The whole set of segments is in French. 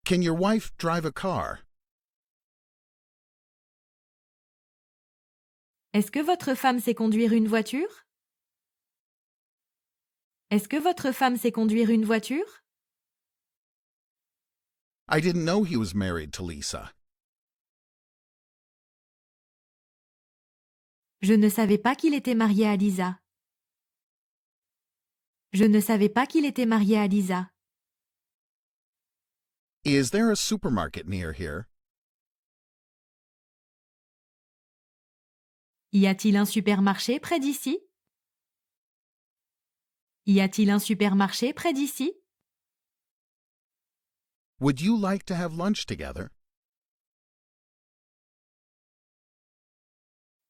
Can your wife drive a car? Est-ce que votre femme sait conduire une voiture? Est-ce que votre femme sait conduire une voiture? I didn't know he was married to Lisa. Je ne savais pas qu'il était marié à Lisa. Je ne savais pas qu'il était marié à Lisa. Is there a supermarket near here? Y a-t-il un supermarché près d'ici? Y a-t-il un supermarché près d'ici? Would you like to have lunch together?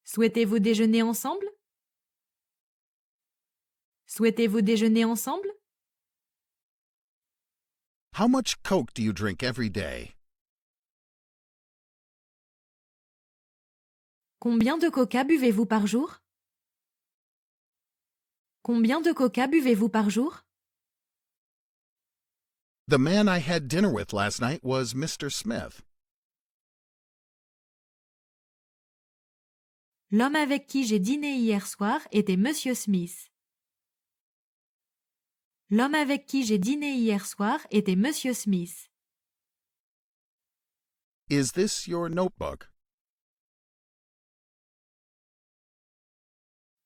Souhaitez-vous déjeuner ensemble? Souhaitez-vous déjeuner ensemble? How much Coke do you drink every day? Combien de coca buvez-vous par jour? Combien de coca buvez-vous par jour? The man I had dinner with last night was Mr. Smith. L'homme avec qui j'ai dîné hier soir était Monsieur Smith. L'homme avec qui j'ai dîné hier soir était Monsieur Smith. Is this your notebook?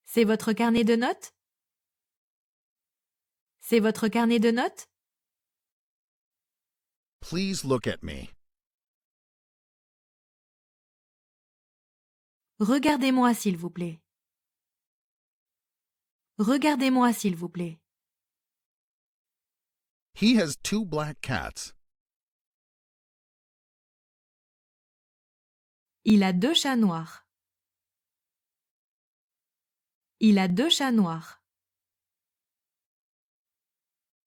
C'est votre carnet de notes? C'est votre carnet de notes? Please look at me. Regardez-moi s'il vous plaît. Regardez-moi s'il vous plaît. He has 2 black cats. Il a 2 chats noirs. Il a 2 chats noirs.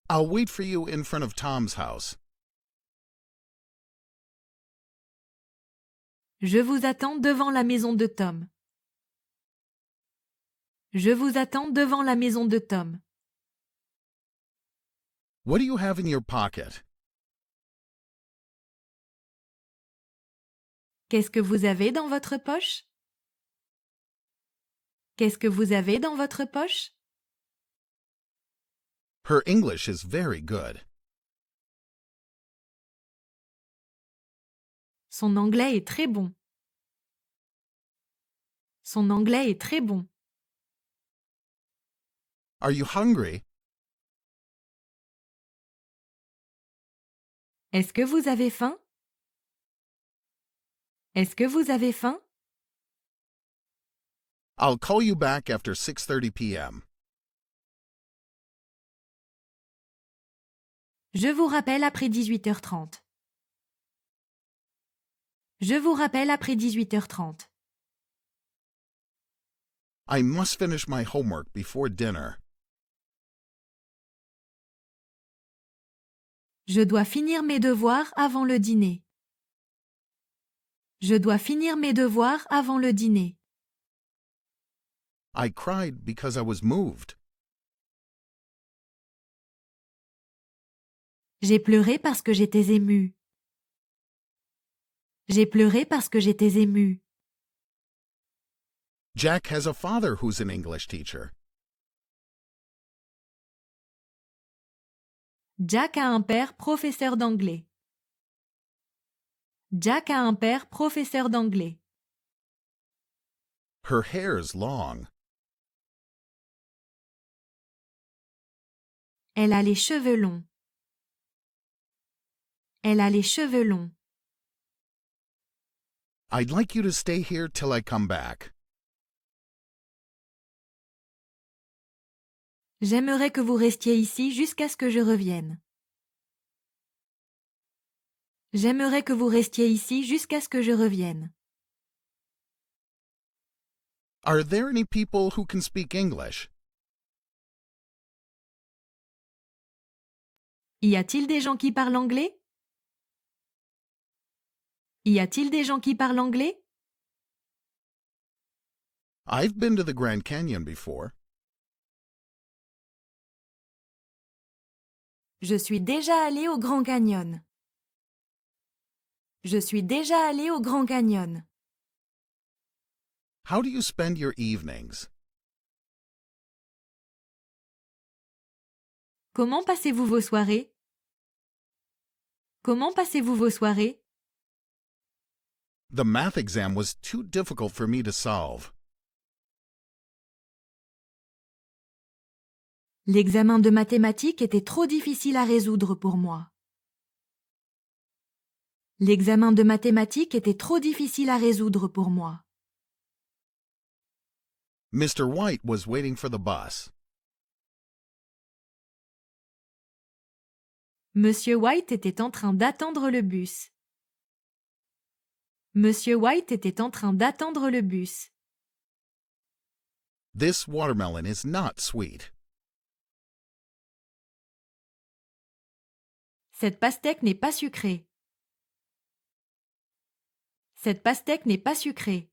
I'll wait for you in front of Tom's house. Je vous attends devant la maison de Tom. Je vous attends devant la maison de Tom. What do you have in your pocket? Qu'est-ce que vous avez dans votre poche? Qu'est-ce que vous avez dans votre poche? Her English is very good. Son anglais est très bon. Son anglais est très bon. Are you hungry? Est-ce que vous avez faim? Est-ce que vous avez faim? I'll call you back after 6:30 p.m. Je vous rappelle après 18h30. Je vous rappelle après 18h30. I must finish my homework before dinner. Je dois finir mes devoirs avant le dîner. Je dois finir mes devoirs avant le dîner. I cried because I was moved. J'ai pleuré parce que j'étais émue. J'ai pleuré parce que j'étais émue. Jack has a father who's an English teacher. Jack a un père professeur d'anglais. Jack a un père professeur d'anglais. Her hair's long. Elle a les cheveux longs. Elle a les cheveux longs. I'd like you to stay here till I come back. J'aimerais que vous restiez ici jusqu'à ce que je revienne. J'aimerais que vous restiez ici jusqu'à ce que je revienne. Are there any people who can speak English? Y a-t-il des gens qui parlent anglais? Y a-t-il des gens qui parlent anglais? I've been to the Grand Canyon before. Je suis déjà allée au Grand Canyon. Je suis déjà allé au Grand Canyon. How do you spend your evenings? Comment passez-vous vos soirées? Comment passez-vous vos soirées? The math exam was too difficult for me to solve. L'examen de mathématiques était trop difficile à résoudre pour moi. L'examen de mathématiques était trop difficile à résoudre pour moi. Mr. White was waiting for the bus. Monsieur White était en train d'attendre le bus. Monsieur White était en train d'attendre le bus. This watermelon is not sweet. Cette pastèque n'est pas sucrée. Cette pastèque n'est pas sucrée.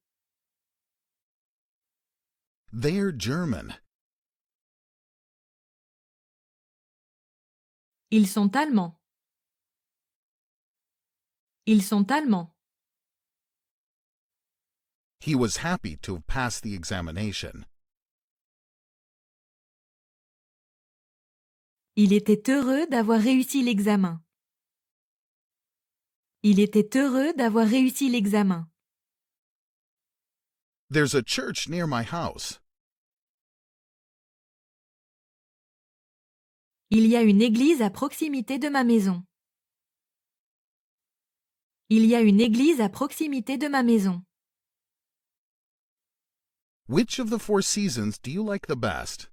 They're German. Ils sont allemands. Ils sont allemands. He was happy to have passed the examination. Il était heureux d'avoir réussi l'examen. Il était heureux d'avoir réussi l'examen. There's a church near my house. Il y a une église à proximité de ma maison. Il y a une église à proximité de ma maison. Which of the 4 seasons do you like the best?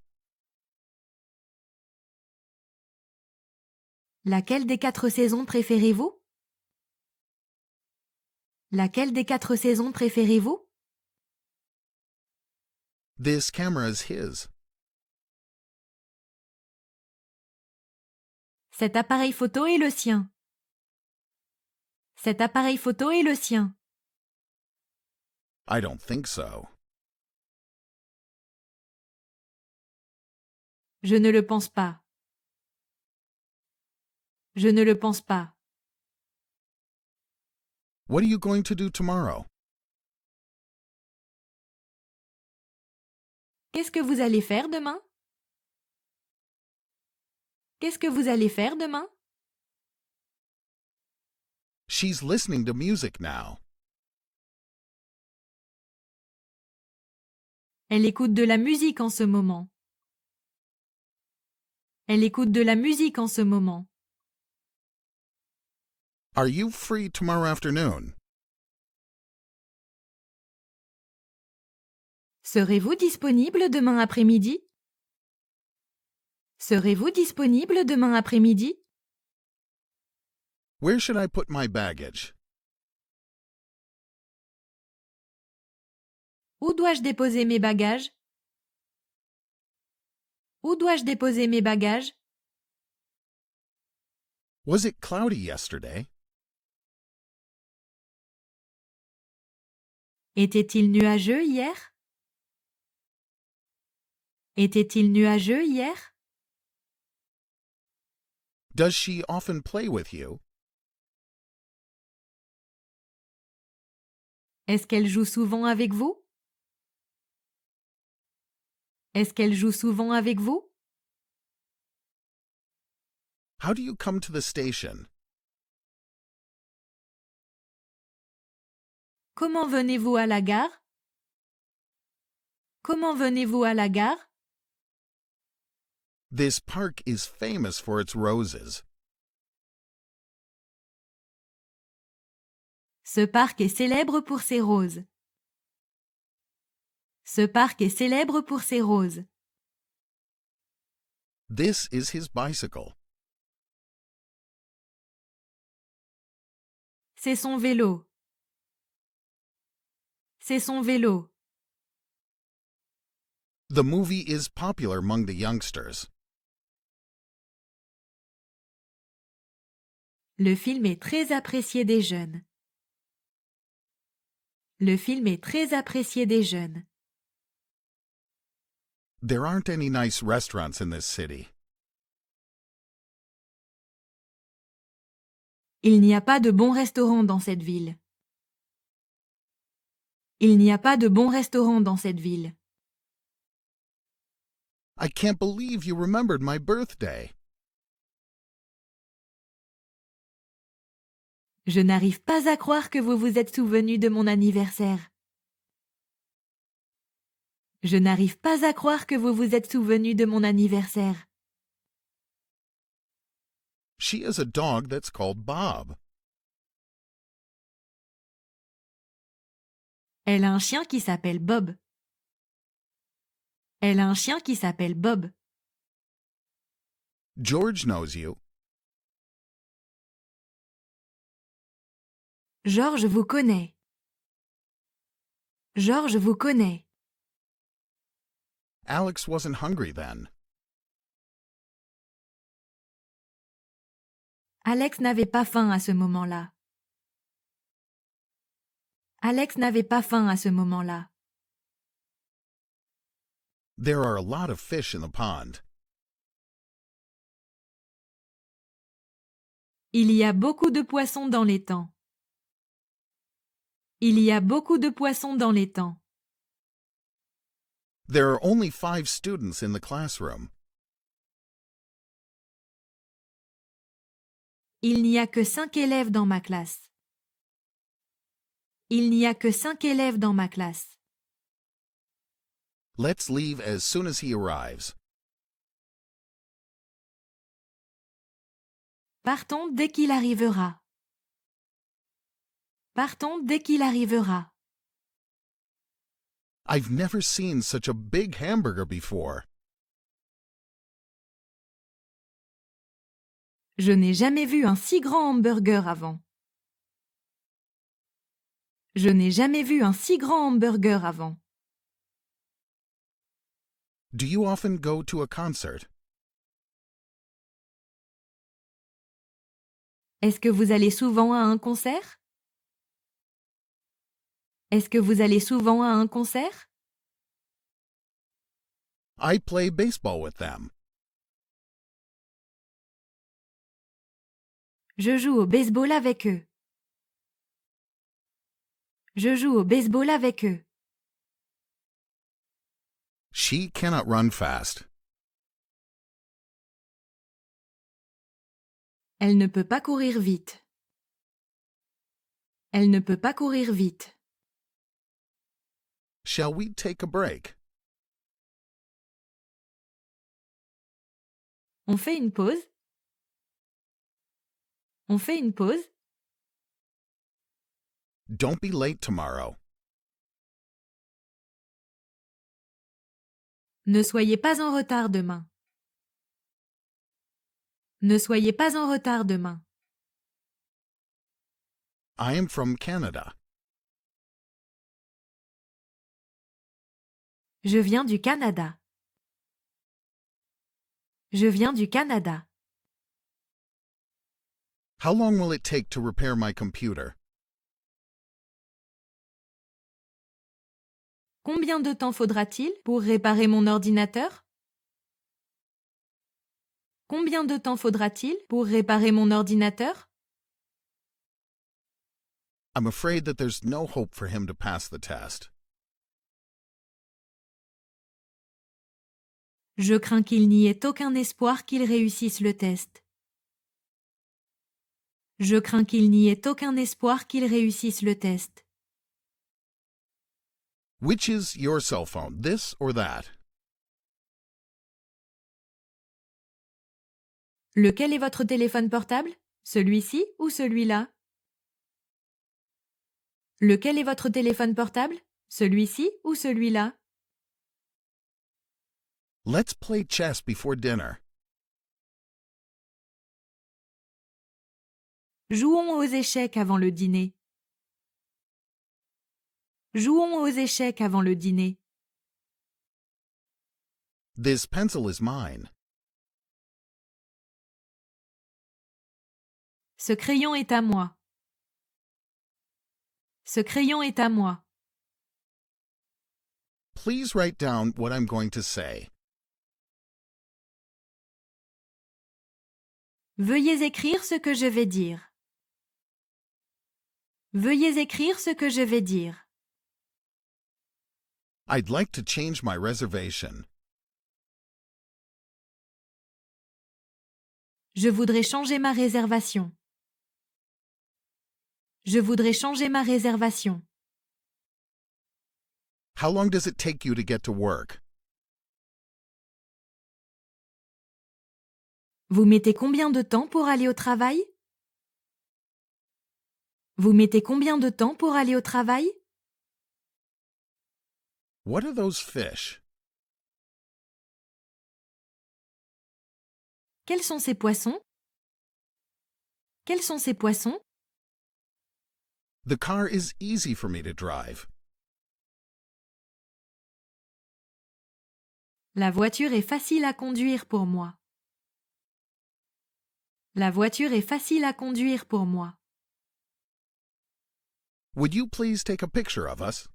Laquelle des 4 saisons préférez-vous? Laquelle des 4 saisons préférez-vous? This camera is his. Cet appareil photo est le sien. Cet appareil photo est le sien. I don't think so. Je ne le pense pas. Je ne le pense pas. What are you going to do tomorrow? Qu'est-ce que vous allez faire demain? Qu'est-ce que vous allez faire demain? She's listening to music now. Elle écoute de la musique en ce moment. Elle écoute de la musique en ce moment. Are you free tomorrow afternoon? Serez-vous disponible demain après-midi? Serez-vous disponible demain après-midi? Where should I put my baggage? Où dois-je déposer mes bagages? Où dois-je déposer mes bagages? Was it cloudy yesterday? Était-il nuageux hier? Était-il nuageux hier? Does she often play with you? Est-ce qu'elle joue souvent avec vous? Est-ce qu'elle joue souvent avec vous? How do you come to the station? Comment venez-vous à la gare? Comment venez-vous à la gare? This park is famous for its roses. Ce parc est célèbre pour ses roses. Ce parc est célèbre pour ses roses. This is his bicycle. C'est son vélo. C'est son vélo. The movie is popular among the youngsters. Le film est très apprécié des jeunes. Le film est très apprécié des jeunes. There aren't any nice restaurants in this city. Il n'y a pas de bon restaurant dans cette ville. Il n'y a pas de bon restaurant dans cette ville. I can't believe you remembered my birthday. Je n'arrive pas à croire que vous vous êtes souvenu de mon anniversaire. Je n'arrive pas à croire que vous vous êtes souvenu de mon anniversaire. She has a dog that's called Bob. Elle a un chien qui s'appelle Bob. Elle a un chien qui s'appelle Bob. George knows you. Georges vous connaît. Georges vous connaît. Alex wasn't hungry then. Alex n'avait pas faim à ce moment-là. Alex n'avait pas faim à ce moment-là. There are a lot of fish in the pond. Il y a beaucoup de poissons dans l'étang. Il y a beaucoup de poissons dans l'étang. There are only 5 students in the classroom. Il n'y a que 5 élèves dans ma classe. Il n'y a que 5 élèves dans ma classe. Let's leave as soon as he arrives. Partons dès qu'il arrivera. Partons dès qu'il arrivera. I've never seen such a big hamburger before. Je n'ai jamais vu un si grand hamburger avant. Je n'ai jamais vu un si grand hamburger avant. Do you often go to a concert? Est-ce que vous allez souvent à un concert? Est-ce que vous allez souvent à un concert? I play baseball with them. Je joue au baseball avec eux. Je joue au baseball avec eux. She cannot run fast. Elle ne peut pas courir vite. Elle ne peut pas courir vite. Shall we take a break? On fait une pause? On fait une pause? Don't be late tomorrow. Ne soyez pas en retard demain. Ne soyez pas en retard demain. I am from Canada. Je viens du Canada. Je viens du Canada. How long will it take to repair my computer? Combien de temps faudra-t-il pour réparer mon ordinateur? Combien de temps faudra-t-il pour réparer mon ordinateur? I'm afraid that there's no hope for him to pass the test. Je crains qu'il n'y ait aucun espoir qu'il réussisse le test. Je crains qu'il n'y ait aucun espoir qu'il réussisse le test. Which is your cell phone, this or that? Lequel est votre téléphone portable? Celui-ci ou celui-là? Lequel est votre téléphone portable? Celui-ci ou celui-là? Let's play chess before dinner. Jouons aux échecs avant le dîner. Jouons aux échecs avant le dîner. This pencil is mine. Ce crayon est à moi. Ce crayon est à moi. Please write down what I'm going to say. Veuillez écrire ce que je vais dire. Veuillez écrire ce que je vais dire. I'd like to change my reservation. Je voudrais changer ma réservation. Je voudrais changer ma réservation. How long does it take you to get to work? Vous mettez combien de temps pour aller au travail? Vous mettez combien de temps pour aller au travail? What are those fish? Quels sont ces poissons? Quels sont ces poissons? The car is easy for me to drive. La voiture est facile à conduire pour moi. La voiture est facile à conduire pour moi. Would you please take a picture of us?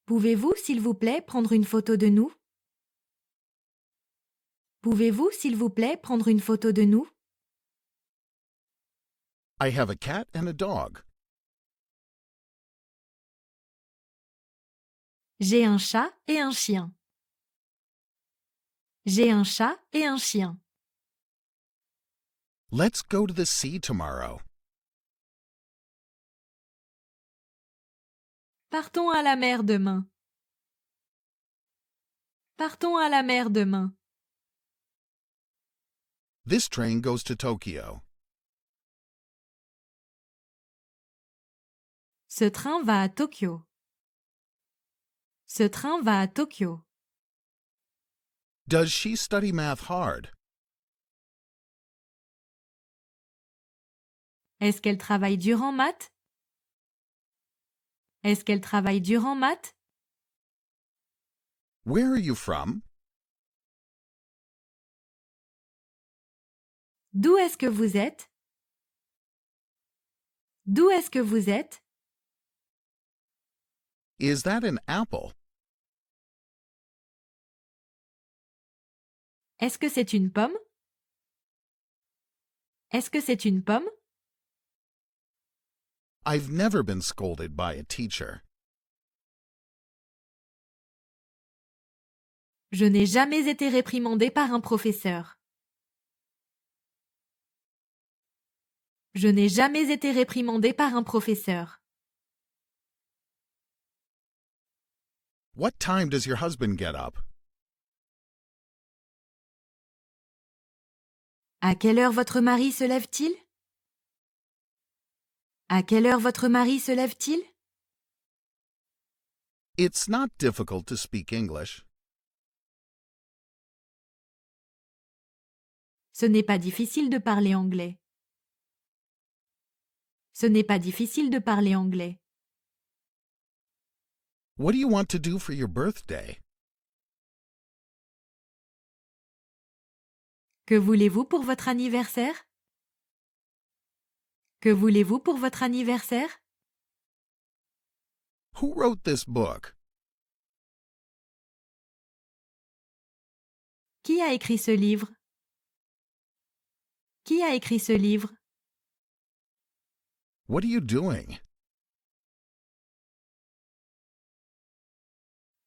Pouvez-vous, s'il vous plaît, prendre une photo de nous? Pouvez-vous, s'il vous plaît, prendre une photo de nous? I have a cat and a dog. J'ai un chat et un chien. J'ai un chat et un chien. Let's go to the sea tomorrow. Partons à la mer demain. Partons à la mer demain. This train goes to Tokyo. Ce train va à Tokyo. Ce train va à Tokyo. Does she study math hard? Est-ce qu'elle travaille dur en maths? Est-ce qu'elle travaille dur en maths? Where are you from? D'où est-ce que vous êtes? D'où est-ce que vous êtes? Is that an apple? Est-ce que c'est une pomme? Est-ce que c'est une pomme? I've never been scolded by a teacher. Je n'ai jamais été réprimandé par un professeur. Je n'ai jamais été réprimandé par un professeur. What time does your husband get up? À quelle heure votre mari se lève-t-il? À quelle heure votre mari se lève-t-il? It's not difficult to speak English. Ce n'est pas difficile de parler anglais. Ce n'est pas difficile de parler anglais. What do you want to do for your birthday? Que voulez-vous pour votre anniversaire? Que voulez-vous pour votre anniversaire? Who wrote this book? Qui a écrit ce livre? Qui a écrit ce livre? What are you doing?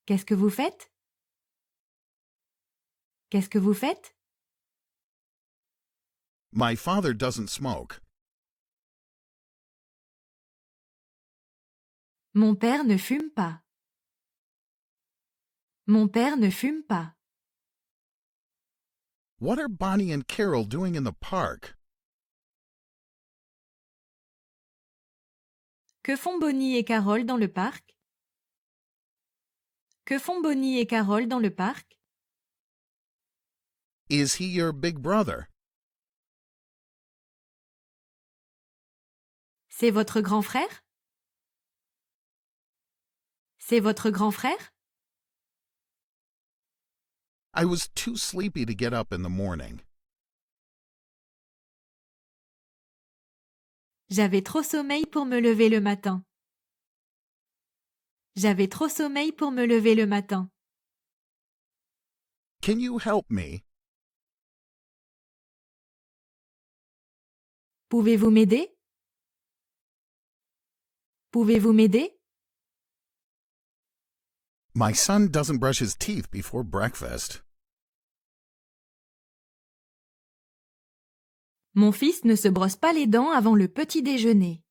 Qu'est-ce que vous faites? Qu'est-ce que vous faites? My father doesn't smoke. Mon père ne fume pas. Mon père ne fume pas. What are Bonnie and Carol doing in the park? Que font Bonnie et Carole dans le parc? Que font Bonnie et Carole dans le parc? Is he your big brother? C'est votre grand frère? C'est votre grand frère? I was too sleepy to get up in the morning. J'avais trop sommeil pour me lever le matin. J'avais trop sommeil pour me lever le matin. Can you help me? Pouvez-vous m'aider? Pouvez-vous m'aider? My son doesn't brush his teeth before breakfast. Mon fils ne se brosse pas les dents avant le petit déjeuner.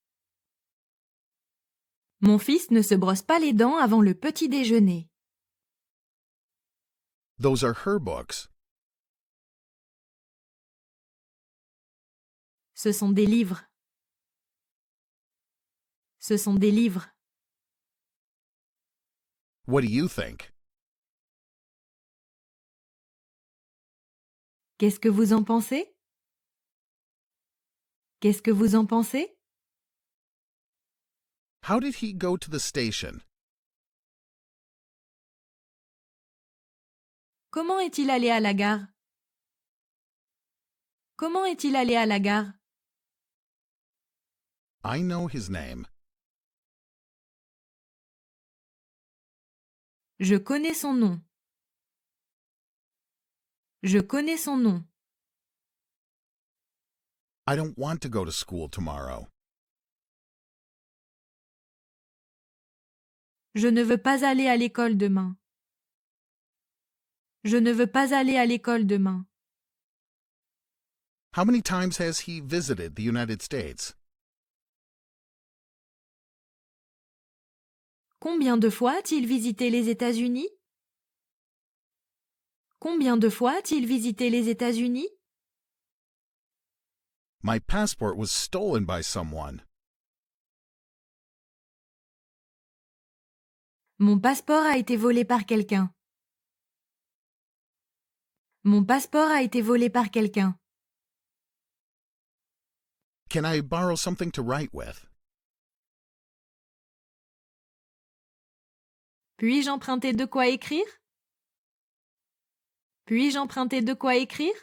Mon fils ne se brosse pas les dents avant le petit déjeuner. Those are her books. Ce sont des livres. Ce sont des livres. What do you think? Qu'est-ce que vous en pensez? Qu'est-ce que vous en pensez? How did he go to the station? Comment est-il allé à la gare? Comment est-il allé à la gare? I know his name. Je connais son nom. Je connais son nom. I don't want to go to school tomorrow. Je ne veux pas aller à l'école demain. Je ne veux pas aller à l'école demain. How many times has he visited the United States? Combien de fois a-t-il visité les États-Unis? Combien de fois a-t-il visité les États-Unis? My passport was stolen by someone. Mon passeport a été volé par quelqu'un. Mon passeport a été volé par quelqu'un. Can I borrow something to write with? Puis-je emprunter de quoi écrire? Puis-je emprunter de quoi écrire?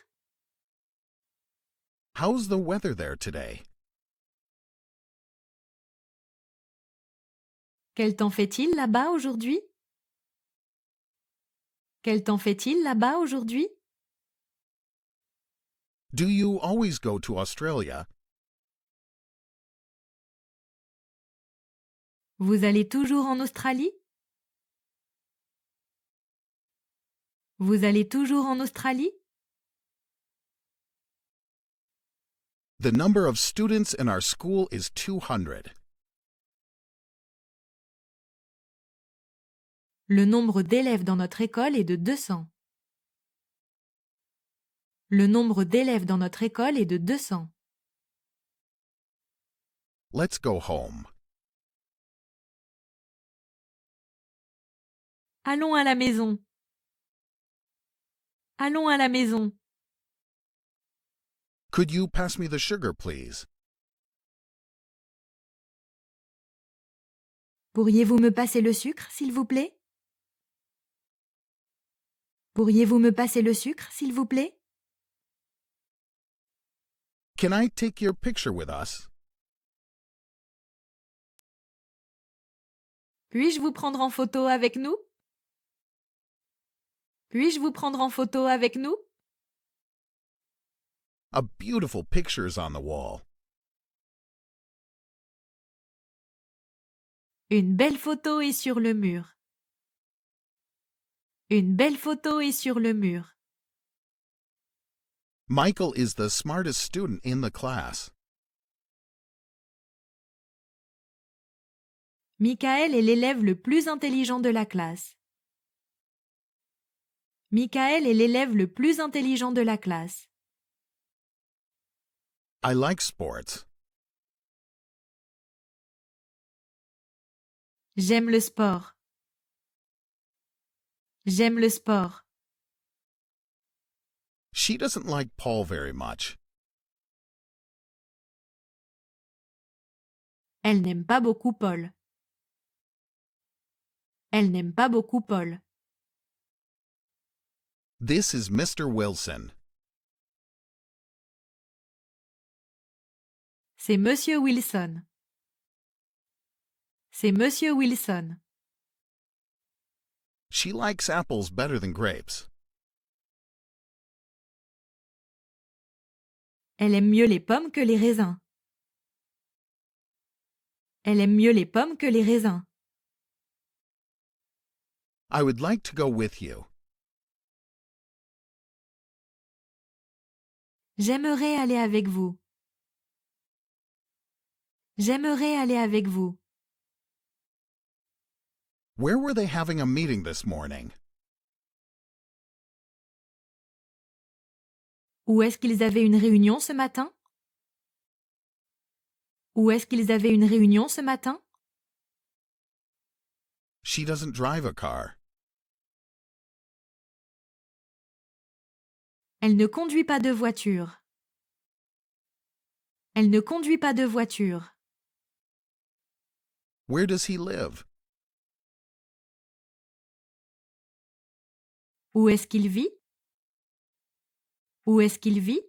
How's the weather there today? Quel temps fait-il là-bas aujourd'hui? Quel temps fait-il là-bas aujourd'hui? Do you always go to Australia? Vous allez toujours en Australie? Vous allez toujours en Australie? The number of students in our school is 200. Le nombre d'élèves dans notre école est de 200. Le nombre d'élèves dans notre école est de 200. Let's go home. Allons à la maison. Allons à la maison. Could you pass me the sugar, please? Pourriez-vous me passer le sucre, s'il vous plaît? Pourriez-vous me passer le sucre, s'il vous plaît? Can I take your picture with us? Puis-je vous prendre en photo avec nous? Puis-je vous prendre en photo avec nous? A beautiful picture is on the wall. Une belle photo est sur le mur. Une belle photo est sur le mur. Michael is the smartest student in the class. Michael est l'élève le plus intelligent de la classe. Michael est l'élève le plus intelligent de la classe. I like sports. J'aime le sport. J'aime le sport. She doesn't like Paul very much. Elle n'aime pas beaucoup Paul. Elle n'aime pas beaucoup Paul. This is Mr. Wilson. C'est Monsieur Wilson. C'est Monsieur Wilson. She likes apples better than grapes. Elle aime mieux les pommes que les raisins. Elle aime mieux les pommes que les raisins. I would like to go with you. J'aimerais aller avec vous. J'aimerais aller avec vous. Where were they having a meeting this morning? Où est-ce qu'ils avaient une réunion ce matin? Où est-ce qu'ils avaient une réunion ce matin? She doesn't drive a car. Elle ne conduit pas de voiture. Elle ne conduit pas de voiture. Where does he live? Où est-ce qu'il vit? Où est-ce qu'il vit?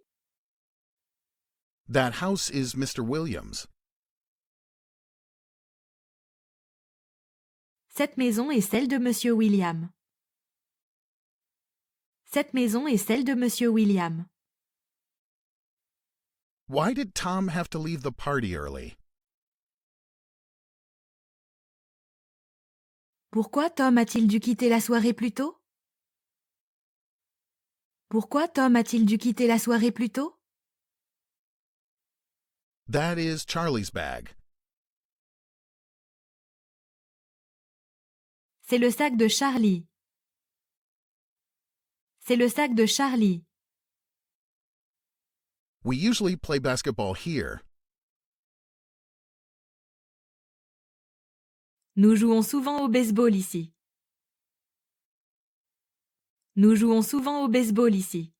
That house is Mr. Williams. Cette maison est celle de Monsieur William. Cette maison est celle de Monsieur William. Why did Tom have to leave the party early? Pourquoi Tom a-t-il dû quitter la soirée plus tôt? Pourquoi Tom a-t-il dû quitter la soirée plus tôt? That is Charlie's bag. C'est le sac de Charlie. C'est le sac de Charlie. We usually play basketball here. Nous jouons souvent au baseball ici. Nous jouons souvent au baseball ici.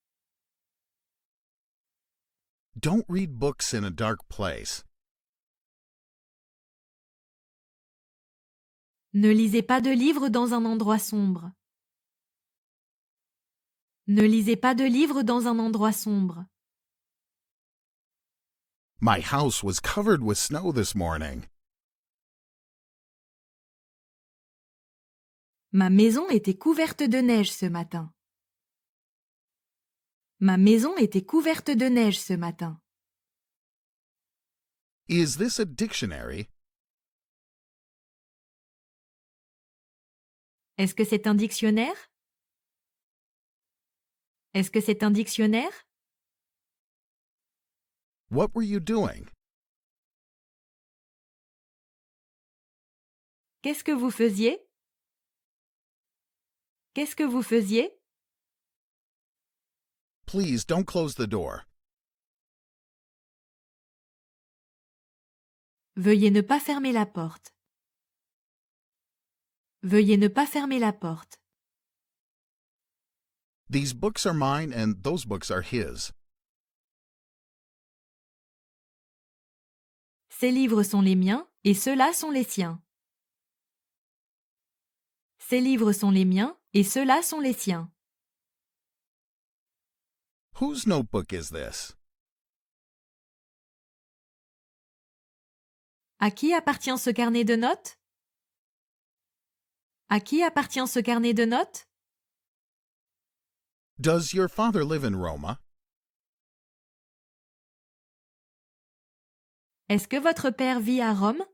Don't read books in a dark place. Ne lisez pas de livres dans un endroit sombre. Ne lisez pas de livres dans un endroit sombre. My house was covered with snow this morning. Ma maison était couverte de neige ce matin. Ma maison était couverte de neige ce matin. Is this a dictionary? Est-ce que c'est un dictionnaire? Est-ce que c'est un dictionnaire? What were you doing? Qu'est-ce que vous faisiez? Qu'est-ce que vous faisiez? Please don't close the door. Veuillez ne pas fermer la porte. Veuillez ne pas fermer la porte. These books are mine and those books are his. Ces livres sont les miens et ceux-là sont les siens. Ces livres sont les miens et ceux-là sont les siens. Whose notebook is this? À qui appartient ce carnet de notes? À qui appartient ce carnet de notes? Does your father live in Roma? Est-ce que votre père vit à Rome?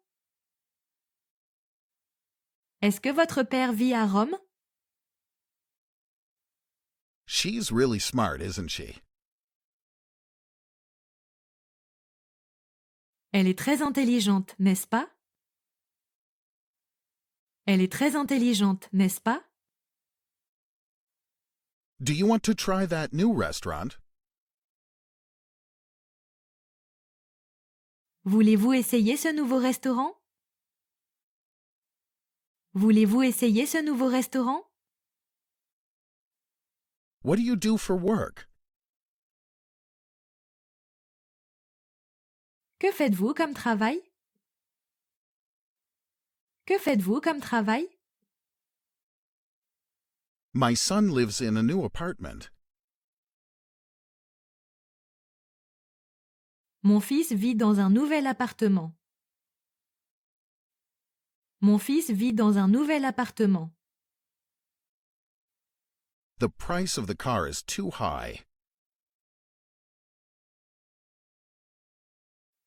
Est-ce que votre père vit à Rome? She's really smart, isn't she? Elle est très intelligente, n'est-ce pas? Elle est très intelligente, n'est-ce pas? Do you want to try that new restaurant? Voulez-vous essayer ce nouveau restaurant? Voulez-vous essayer ce nouveau restaurant? What do you do for work? Que faites-vous comme travail? Que faites-vous comme travail? My son lives in a new apartment. Mon fils vit dans un nouvel appartement. Mon fils vit dans un nouvel appartement. The price of the car is too high.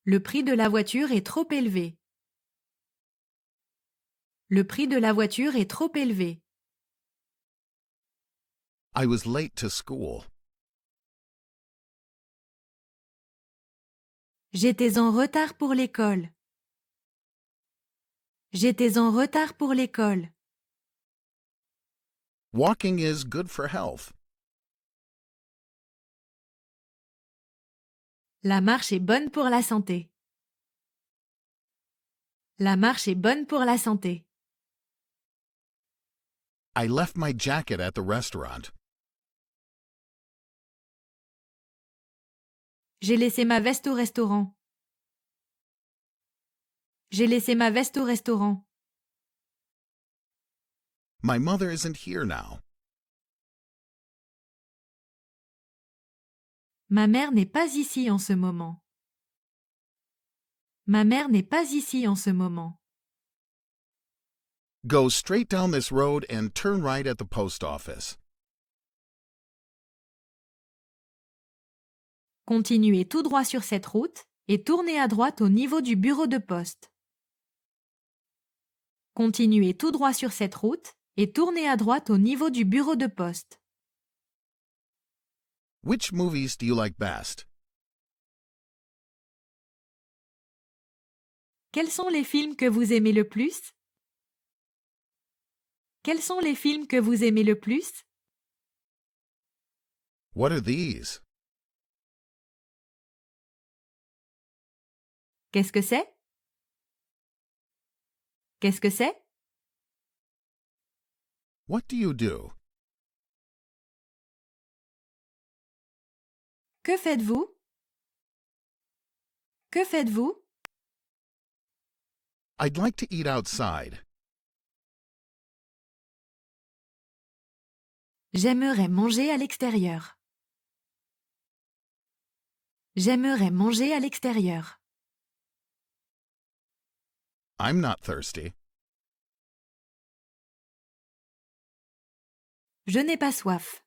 Le prix de la voiture est trop élevé. Le prix de la voiture est trop élevé. I was late to school. J'étais en retard pour l'école. J'étais en retard pour l'école. Walking is good for health. La marche est bonne pour la santé. La marche est bonne pour la santé. I left my jacket at the restaurant. J'ai laissé ma veste au restaurant. J'ai laissé ma veste au restaurant. My mother isn't here now. Ma mère n'est pas ici en ce moment. Ma mère n'est pas ici en ce moment. Go straight down this road and turn right at the post office. Continuez tout droit sur cette route et tournez à droite au niveau du bureau de poste. Continuez tout droit sur cette route et tournez à droite au niveau du bureau de poste. Which movies do you like best? Quels sont les films que vous aimez le plus? Quels sont les films que vous aimez le plus? What are these? Qu'est-ce que c'est? Qu'est-ce que c'est? What do you do? Que faites-vous? Que faites-vous? I'd like to eat outside. J'aimerais manger à l'extérieur. J'aimerais manger à l'extérieur. I'm not thirsty. Je n'ai pas soif.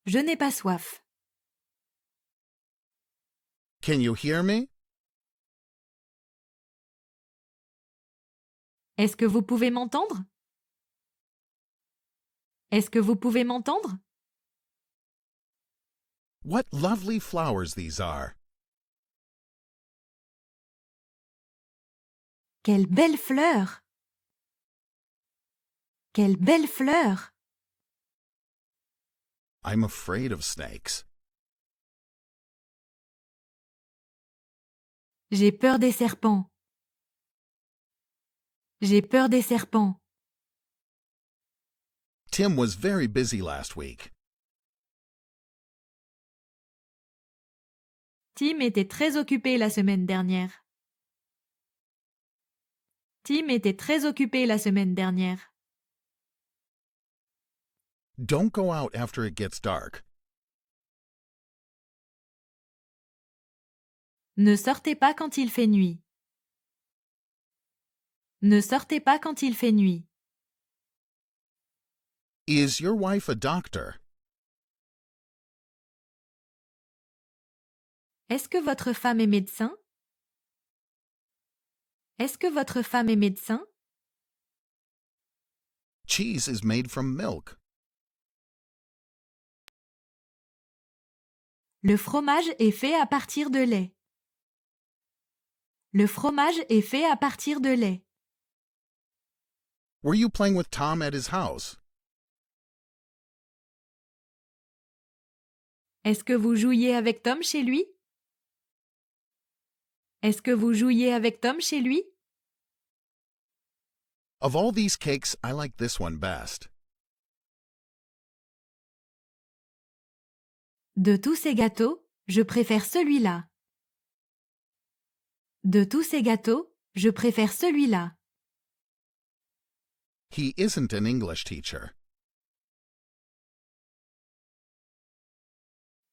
Je n'ai pas soif. Can you hear me? Est-ce que vous pouvez m'entendre? Est-ce que vous pouvez m'entendre? What lovely flowers these are. Quelle belle fleur! Quelle belle fleur! I'm afraid of snakes. J'ai peur des serpents. J'ai peur des serpents. Tim was very busy last week. Tim était très occupé la semaine dernière. Tim était très occupé la semaine dernière. Don't go out after it gets dark. Ne sortez pas quand il fait nuit. Ne sortez pas quand il fait nuit. Is your wife a doctor? Est-ce que votre femme est médecin? Est-ce que votre femme est médecin? Cheese is made from milk. Le fromage est fait à partir de lait. Le fromage est fait à partir de lait. Were you playing with Tom at his house? Est-ce que vous jouiez avec Tom chez lui? Est-ce que vous jouiez avec Tom chez lui? Of all these cakes, I like this one best. De tous ces gâteaux, je préfère celui-là. De tous ces gâteaux, je préfère celui-là. He isn't an English teacher.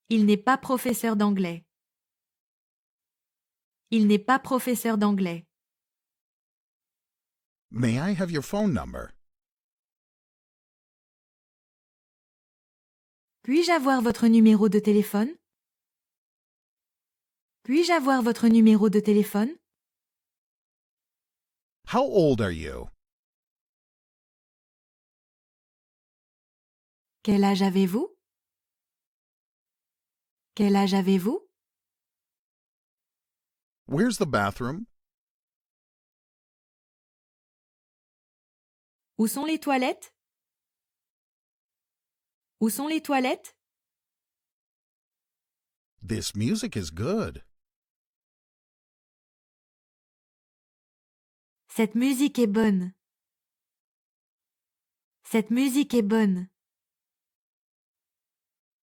Il n'est pas professeur d'anglais. Il n'est pas professeur d'anglais. May I have your phone number? Puis-je avoir votre numéro de téléphone? Puis-je avoir votre numéro de téléphone? How old are you? Quel âge avez-vous? Quel âge avez-vous? Where's the bathroom? Où sont les toilettes? Où sont les toilettes? This music is good. Cette musique est bonne. Cette musique est bonne.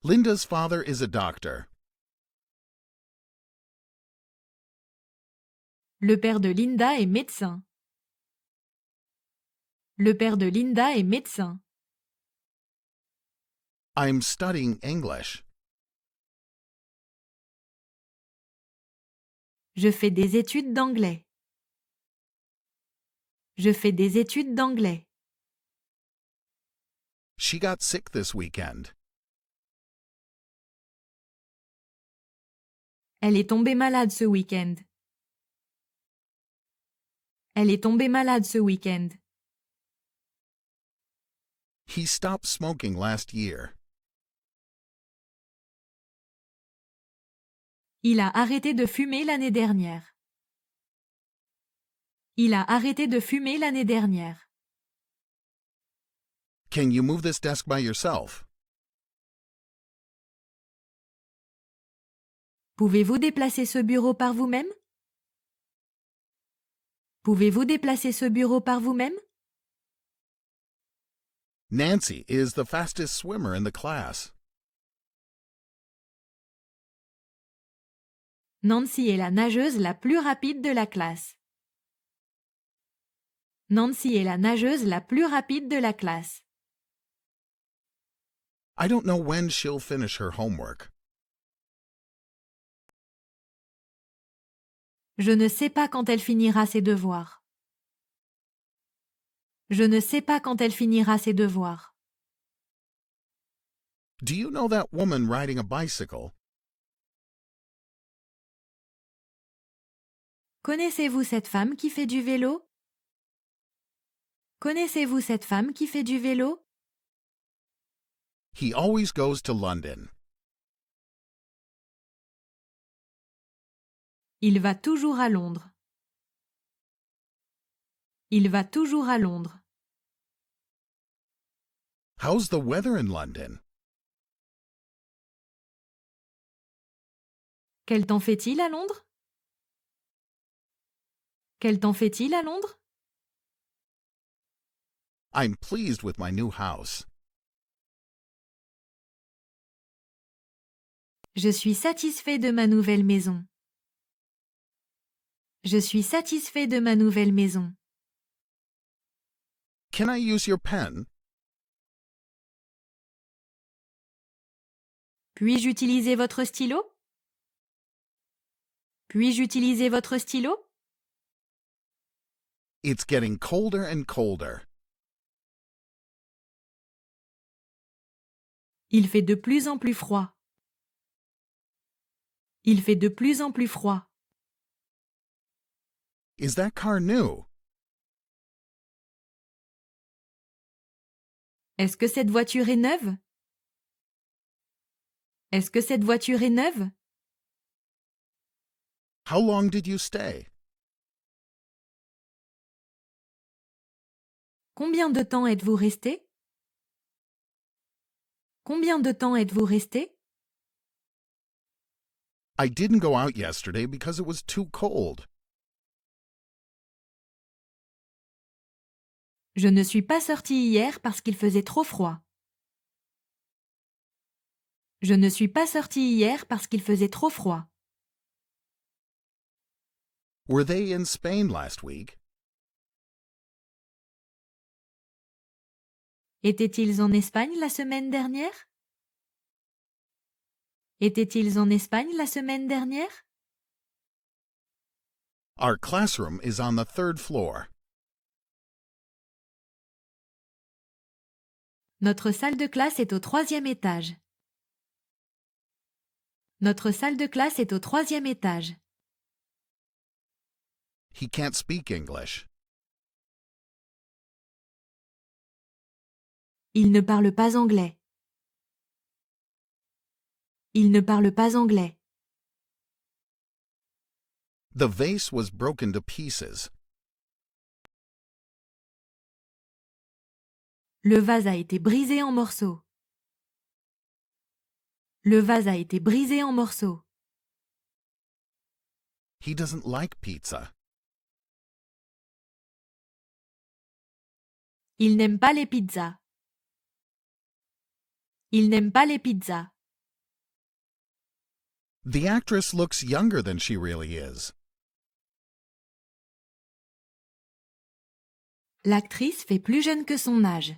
Linda's father is a doctor. Le père de Linda est médecin. Le père de Linda est médecin. I'm studying English. Je fais des études d'anglais. Je fais des études d'anglais. She got sick this weekend. Elle est tombée malade ce week-end. Elle est tombée malade ce week-end. He stopped smoking last year. Il a arrêté de fumer l'année dernière. Il a arrêté de fumer l'année dernière. Can you move this desk by yourself? Pouvez-vous déplacer ce bureau par vous-même? Pouvez-vous déplacer ce bureau par vous-même? Nancy is the fastest swimmer in the class. Nancy est la nageuse la plus rapide de la classe. Nancy est la nageuse la plus rapide de la classe. I don't know when she'll finish her homework. Je ne sais pas quand elle finira ses devoirs. Je ne sais pas quand elle finira ses devoirs. Do you know that woman riding a bicycle? Connaissez-vous cette femme qui fait du vélo? Connaissez-vous cette femme qui fait du vélo? He always goes to London. Il va toujours à Londres. Il va toujours à Londres. How's the weather in London? Quel temps fait-il à Londres? Quel temps fait-il à Londres? I'm pleased with my new house. Je suis satisfait de ma nouvelle maison. Je suis satisfait de ma nouvelle maison. Can I use your pen? Puis-je utiliser votre stylo? Puis-je utiliser votre stylo? It's getting colder and colder. Il fait de plus en plus froid. Il fait de plus en plus froid. Is that car new? Est-ce que cette voiture est neuve? Est-ce que cette voiture est neuve? How long did you stay? Combien de temps êtes-vous resté? Combien de temps êtes-vous resté? I didn't go out yesterday because it was too cold. Je ne suis pas sorti hier parce qu'il faisait trop froid. Je ne suis pas sorti hier parce qu'il faisait trop froid. Were they in Spain last week? Étaient-ils en Espagne la semaine dernière? Étaient-ils en Espagne la semaine dernière? Our classroom is on the third floor. Notre salle de classe est au 3e étage. Notre salle de classe est au 3e étage. He can't speak English. Il ne parle pas anglais. Il ne parle pas anglais. The vase was broken to pieces. Le vase a été brisé en morceaux. Le vase a été brisé en morceaux. He doesn't like pizza. Il n'aime pas les pizzas. Il n'aime pas les pizzas. The actress looks younger than she really is. L'actrice fait plus jeune que son âge.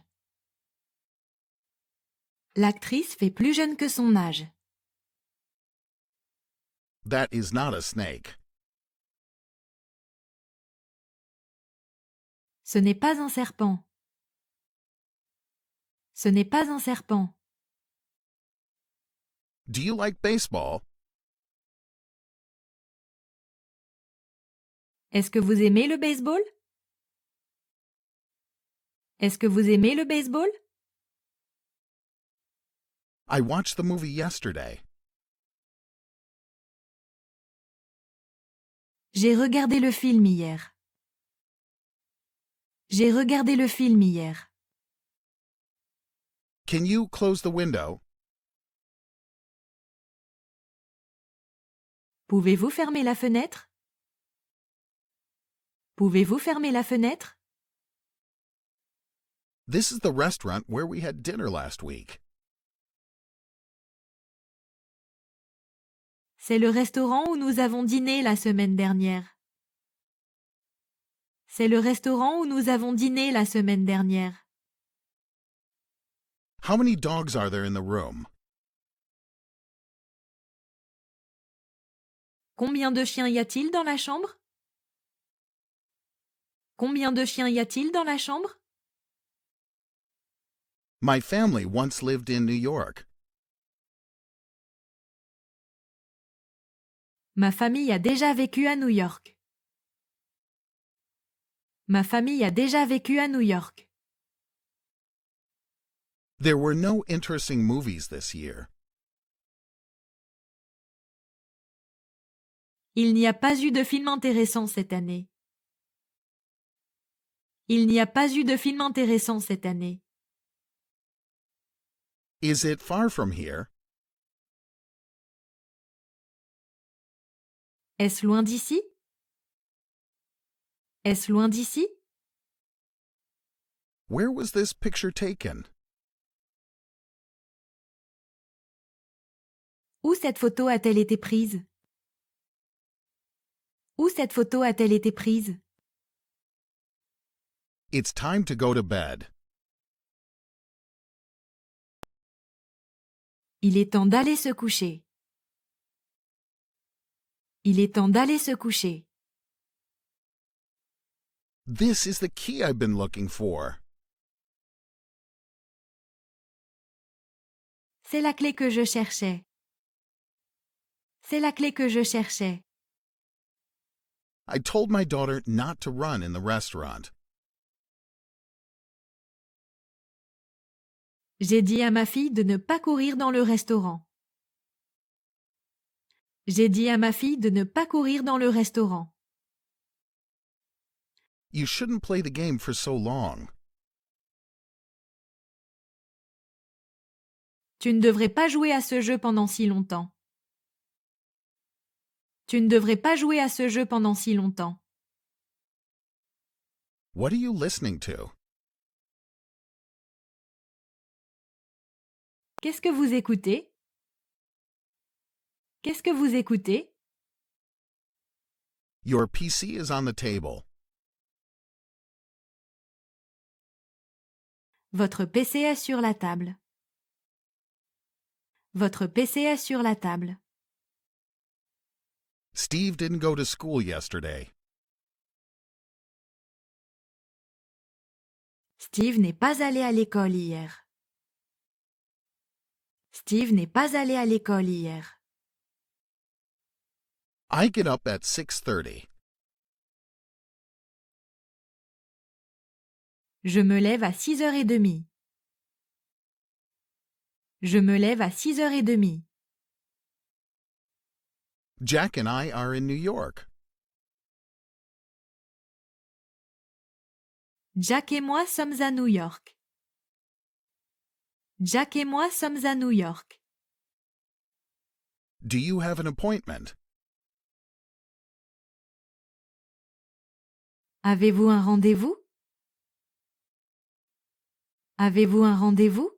L'actrice fait plus jeune que son âge. That is not a snake. Ce n'est pas un serpent. Ce n'est pas un serpent. Do you like baseball? Est-ce que vous aimez le baseball? Est-ce que vous aimez le baseball? I watched the movie yesterday. J'ai regardé le film hier. J'ai regardé le film hier. Can you close the window? Pouvez-vous fermer la fenêtre? Pouvez-vous fermer la fenêtre? This is the restaurant where we had dinner last week. C'est le restaurant où nous avons dîné la semaine dernière. C'est le restaurant où nous avons dîné la semaine dernière. How many dogs are there in the room? Combien de chiens y a-t-il dans la chambre? Combien de chiens y a-t-il dans la chambre? My family once lived in New York. Ma famille a déjà vécu à New York. Ma famille a déjà vécu à New York. There were no interesting movies this year. Il n'y a pas eu de film intéressant cette année. Il n'y a pas eu de film intéressant cette année. Is it far from here? Est-ce loin d'ici? Est-ce loin d'ici? Where was this picture taken? Où cette photo a-t-elle été prise? Où cette photo a-t-elle été prise? It's time to go to bed. Il est temps d'aller se coucher. Il est temps d'aller se coucher. This is the key I've been looking for. C'est la clé que je cherchais. C'est la clé que je cherchais. I told my daughter not to run in the restaurant. J'ai dit à ma fille de ne pas courir dans le restaurant. J'ai dit à ma fille de ne pas courir dans le restaurant. You shouldn't play the game for so long. Tu ne devrais pas jouer à ce jeu pendant si longtemps. Tu ne devrais pas jouer à ce jeu pendant si longtemps. What are you listening to? Qu'est-ce que vous écoutez? Qu'est-ce que vous écoutez? Your PC is on the table. Votre PC est sur la table. Votre PC est sur la table. Steve didn't go to school yesterday. Steve n'est pas allé à l'école hier. Steve n'est pas allé à l'école hier. I get up at 6:30. Je me lève à 6h30. Je me lève à 6h30. Jack and I are in New York. Jack et moi sommes à New York. Jack et moi sommes à New York. Do you have an appointment? Avez-vous un rendez-vous? Avez-vous un rendez-vous?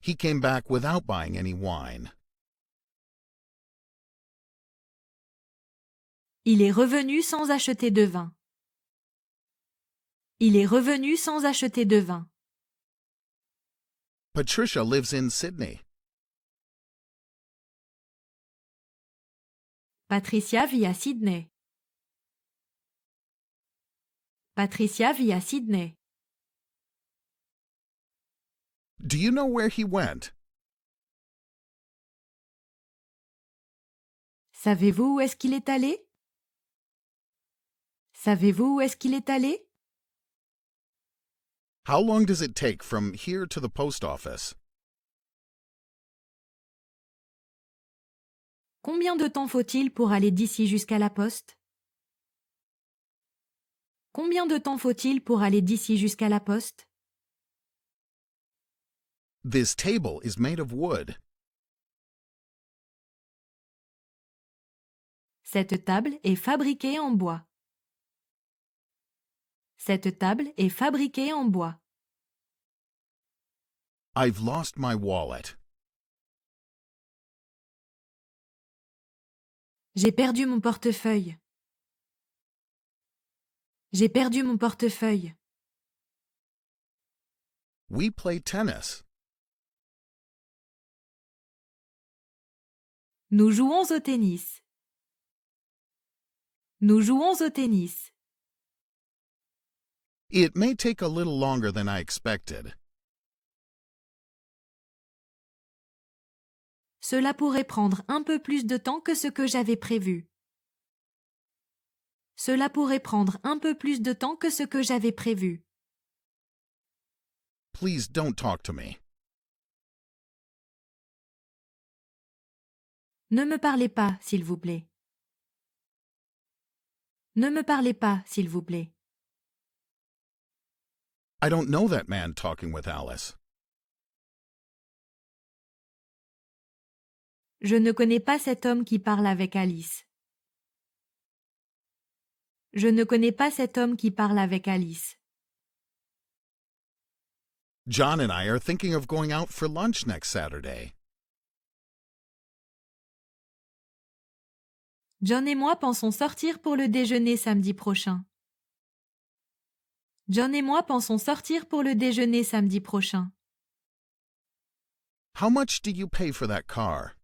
He came back without buying any wine. Il est revenu sans acheter de vin. Il est revenu sans acheter de vin. Patricia lives in Sydney. Patricia vit à Sydney. Patricia vit à Sydney. Do you know where he went? Savez-vous où est-ce qu'il est allé? Savez-vous où est-ce qu'il est allé? How long does it take from here to the post office? Combien de temps faut-il pour aller d'ici jusqu'à la poste? Combien de temps faut-il pour aller d'ici jusqu'à la poste? This table is made of wood. Cette table est fabriquée en bois. Cette table est fabriquée en bois. I've lost my wallet. J'ai perdu mon portefeuille. J'ai perdu mon portefeuille. We play tennis. Nous jouons au tennis. Nous jouons au tennis. It may take a little longer than I expected. Cela pourrait prendre un peu plus de temps que ce que j'avais prévu. Cela pourrait prendre un peu plus de temps que ce que j'avais prévu. Please don't talk to me. Ne me parlez pas, s'il vous plaît. Ne me parlez pas, s'il vous plaît. I don't know that man talking with Alice. Je ne connais pas cet homme qui parle avec Alice. Je ne connais pas cet homme qui parle avec Alice. John and I are thinking of going out for lunch next Saturday. John et moi pensons sortir pour le déjeuner samedi prochain. John et moi pensons sortir pour le déjeuner samedi prochain. How much did you pay for that car?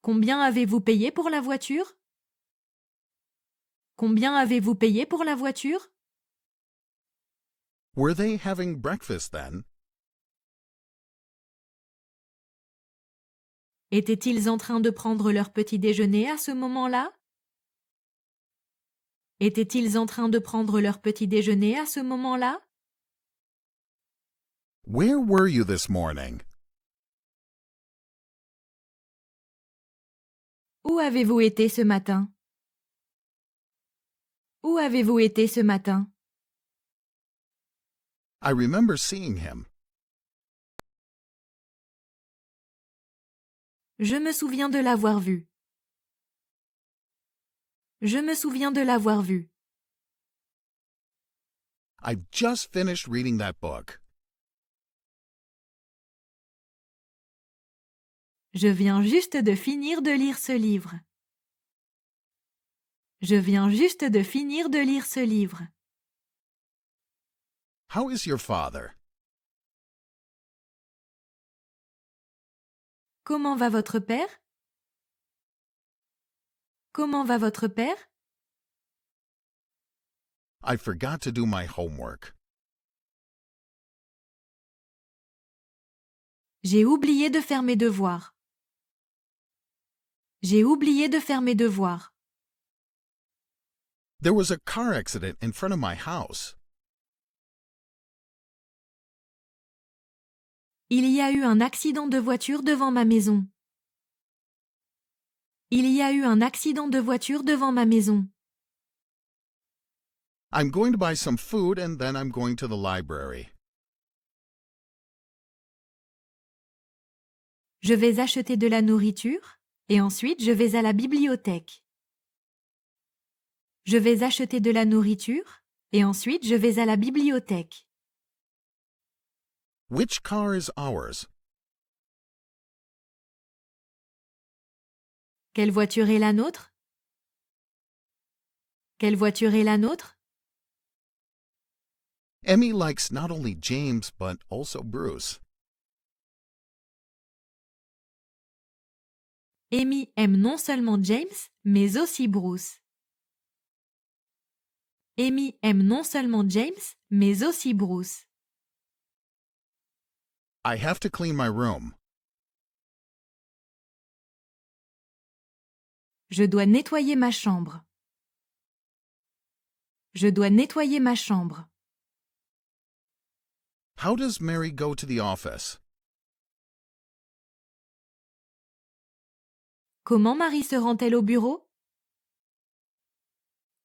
Combien avez-vous payé pour la voiture? Combien avez-vous payé pour la voiture? Were they having breakfast then? Étaient-ils en train de prendre leur petit déjeuner à ce moment-là? Étaient-ils en train de prendre leur petit déjeuner à ce moment-là? Where were you this morning? Où avez-vous été ce matin? Où avez-vous été ce matin? I remember seeing him. Je me souviens de l'avoir vu. Je me souviens de l'avoir vu. I've just finished reading that book. Je viens juste de finir de lire ce livre. Je viens juste de finir de lire ce livre. How is your father? Comment va votre père? Comment va votre père? I forgot to do my homework. J'ai oublié de faire mes devoirs. J'ai oublié de faire mes devoirs. There was a car accident in front of my house. Il y a eu un accident de voiture devant ma maison. Il y a eu un accident de voiture devant ma maison. I'm going to buy some food and then I'm going to the library. Je vais acheter de la nourriture et ensuite je vais à la bibliothèque. Je vais acheter de la nourriture et ensuite je vais à la bibliothèque. Which car is ours? Quelle voiture est la nôtre? Quelle voiture est la nôtre? Emmy likes not only James but also Bruce. Amy aime non seulement James, mais aussi Bruce. Amy aime non seulement James, mais aussi Bruce. I have to clean my room. Je dois nettoyer ma chambre. Je dois nettoyer ma chambre. How does Mary go to the office? Comment Marie se rend-elle au bureau?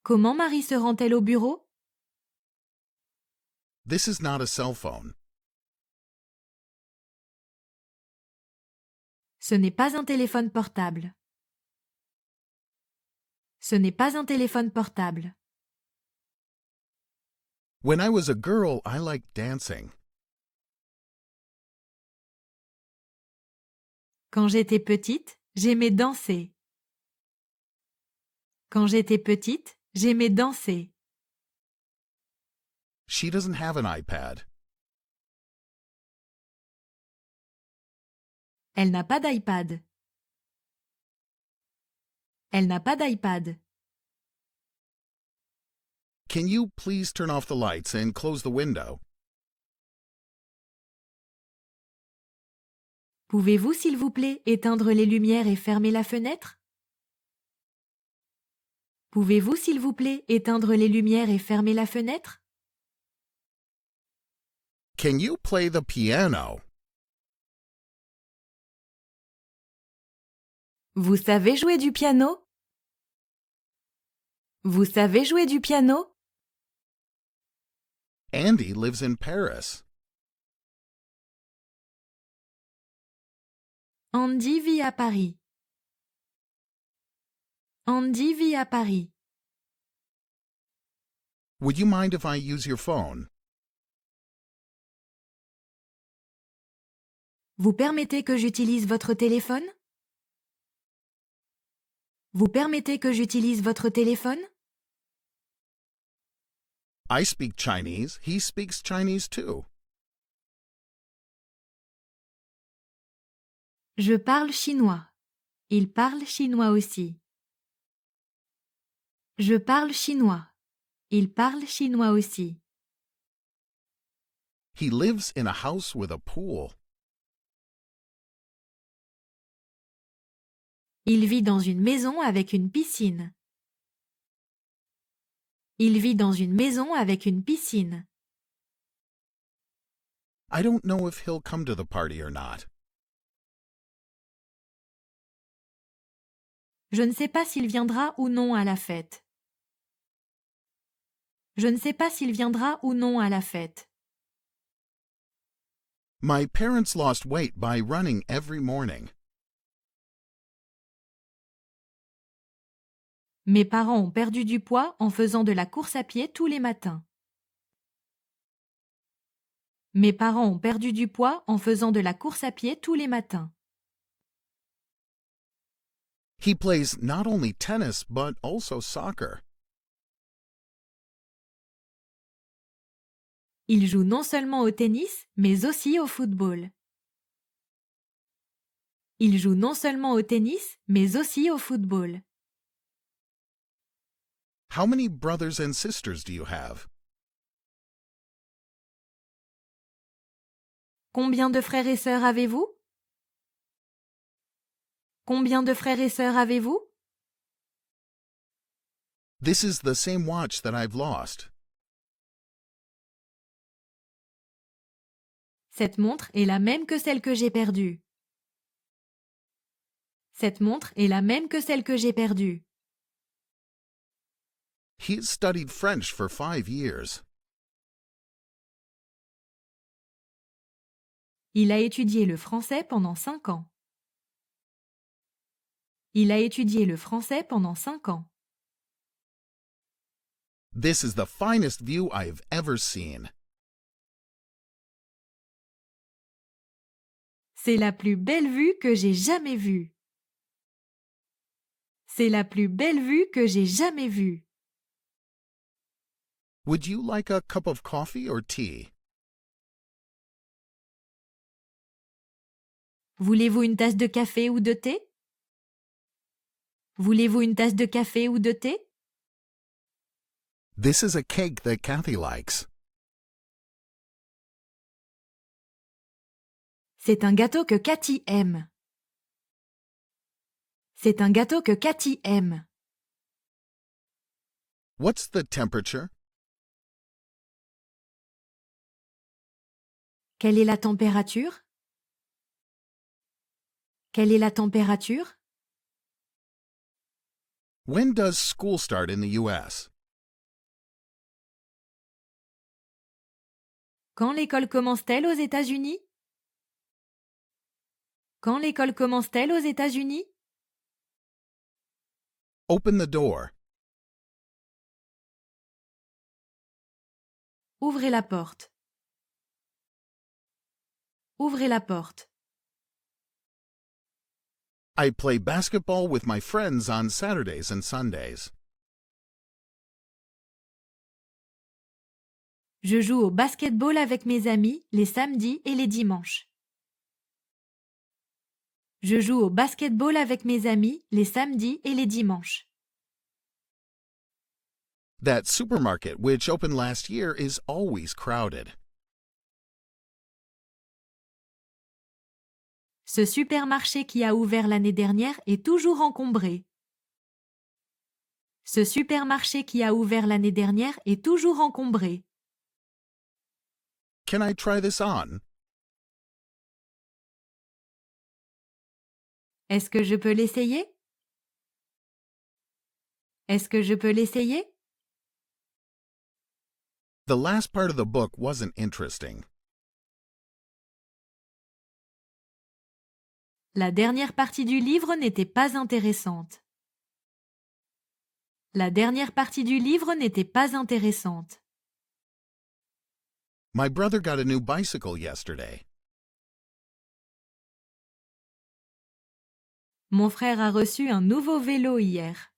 Comment Marie se rend-elle au bureau? This is not a cell phone. Ce n'est pas un téléphone portable. Ce n'est pas un téléphone portable. When I was a girl, I liked dancing. Quand j'étais petite, j'aimais danser. Quand j'étais petite, j'aimais danser. She doesn't have an iPad. Elle n'a pas d'iPad. Elle n'a pas d'iPad. Can you please turn off the lights and close the window? Pouvez-vous, s'il vous plaît, éteindre les lumières et fermer la fenêtre? Pouvez-vous, s'il vous plaît, éteindre les lumières et fermer la fenêtre? Can you play the piano? Vous savez jouer du piano? Vous savez jouer du piano? Andy lives in Paris. Andy vit à Paris. Andy vit à Paris. Would you mind if I use your phone? Vous permettez que j'utilise votre téléphone? Vous permettez que j'utilise votre téléphone? I speak Chinese. He speaks Chinese too. Je parle chinois. Il parle chinois aussi. Je parle chinois. Il parle chinois aussi. He lives in a house with a pool. Il vit dans une maison avec une piscine. Il vit dans une maison avec une piscine. I don't know if he'll come to the party or not. Je ne sais pas s'il viendra ou non à la fête. Je ne sais pas s'il viendra ou non à la fête. My parents lost weight by running every morning. Mes parents ont perdu du poids en faisant de la course à pied tous les matins. Mes parents ont perdu du poids en faisant de la course à pied tous les matins. He plays not only tennis but also soccer. Il joue non seulement au tennis, mais aussi au football. Il joue non seulement au tennis, mais aussi au football. How many brothers and sisters do you have? Combien de frères et sœurs avez-vous? Combien de frères et sœurs avez-vous? This is the same watch that I've lost. Cette montre est la même que celle que j'ai perdue. Cette montre est la même que celle que j'ai perdue. He's studied French for 5 years. Il a étudié le français pendant 5 ans. Il a étudié le français pendant 5 ans. This is the finest view I've ever seen. C'est la plus belle vue que j'ai jamais vue. C'est la plus belle vue que j'ai jamais vue. Would you like a cup of coffee or tea? Voulez-vous une tasse de café ou de thé? Voulez-vous une tasse de café ou de thé? This is a cake that Kathy likes. C'est un gâteau que Cathy aime. C'est un gâteau que Cathy aime. What's the temperature? Quelle est la température? Quelle est la température? When does school start in the US? Quand l'école commence-t-elle aux États-Unis? Quand l'école commence-t-elle aux États-Unis? Open the door. Ouvrez la porte. Ouvrez la porte. I play basketball with my friends on Saturdays and Sundays. Je joue au basket-ball avec mes amis les samedis et les dimanches. Je joue au basket-ball avec mes amis les samedis et les dimanches. That supermarket, which opened last year, is always crowded. Ce supermarché qui a ouvert l'année dernière est toujours encombré. Ce supermarché qui a ouvert l'année dernière est toujours encombré. Can I try this on? Est-ce que je peux l'essayer? Est-ce que je peux l'essayer? The last part of the book wasn't interesting. La dernière partie du livre n'était pas intéressante. La dernière partie du livre n'était pas intéressante. My brother got a new bicycle yesterday. Mon frère a reçu un nouveau vélo hier.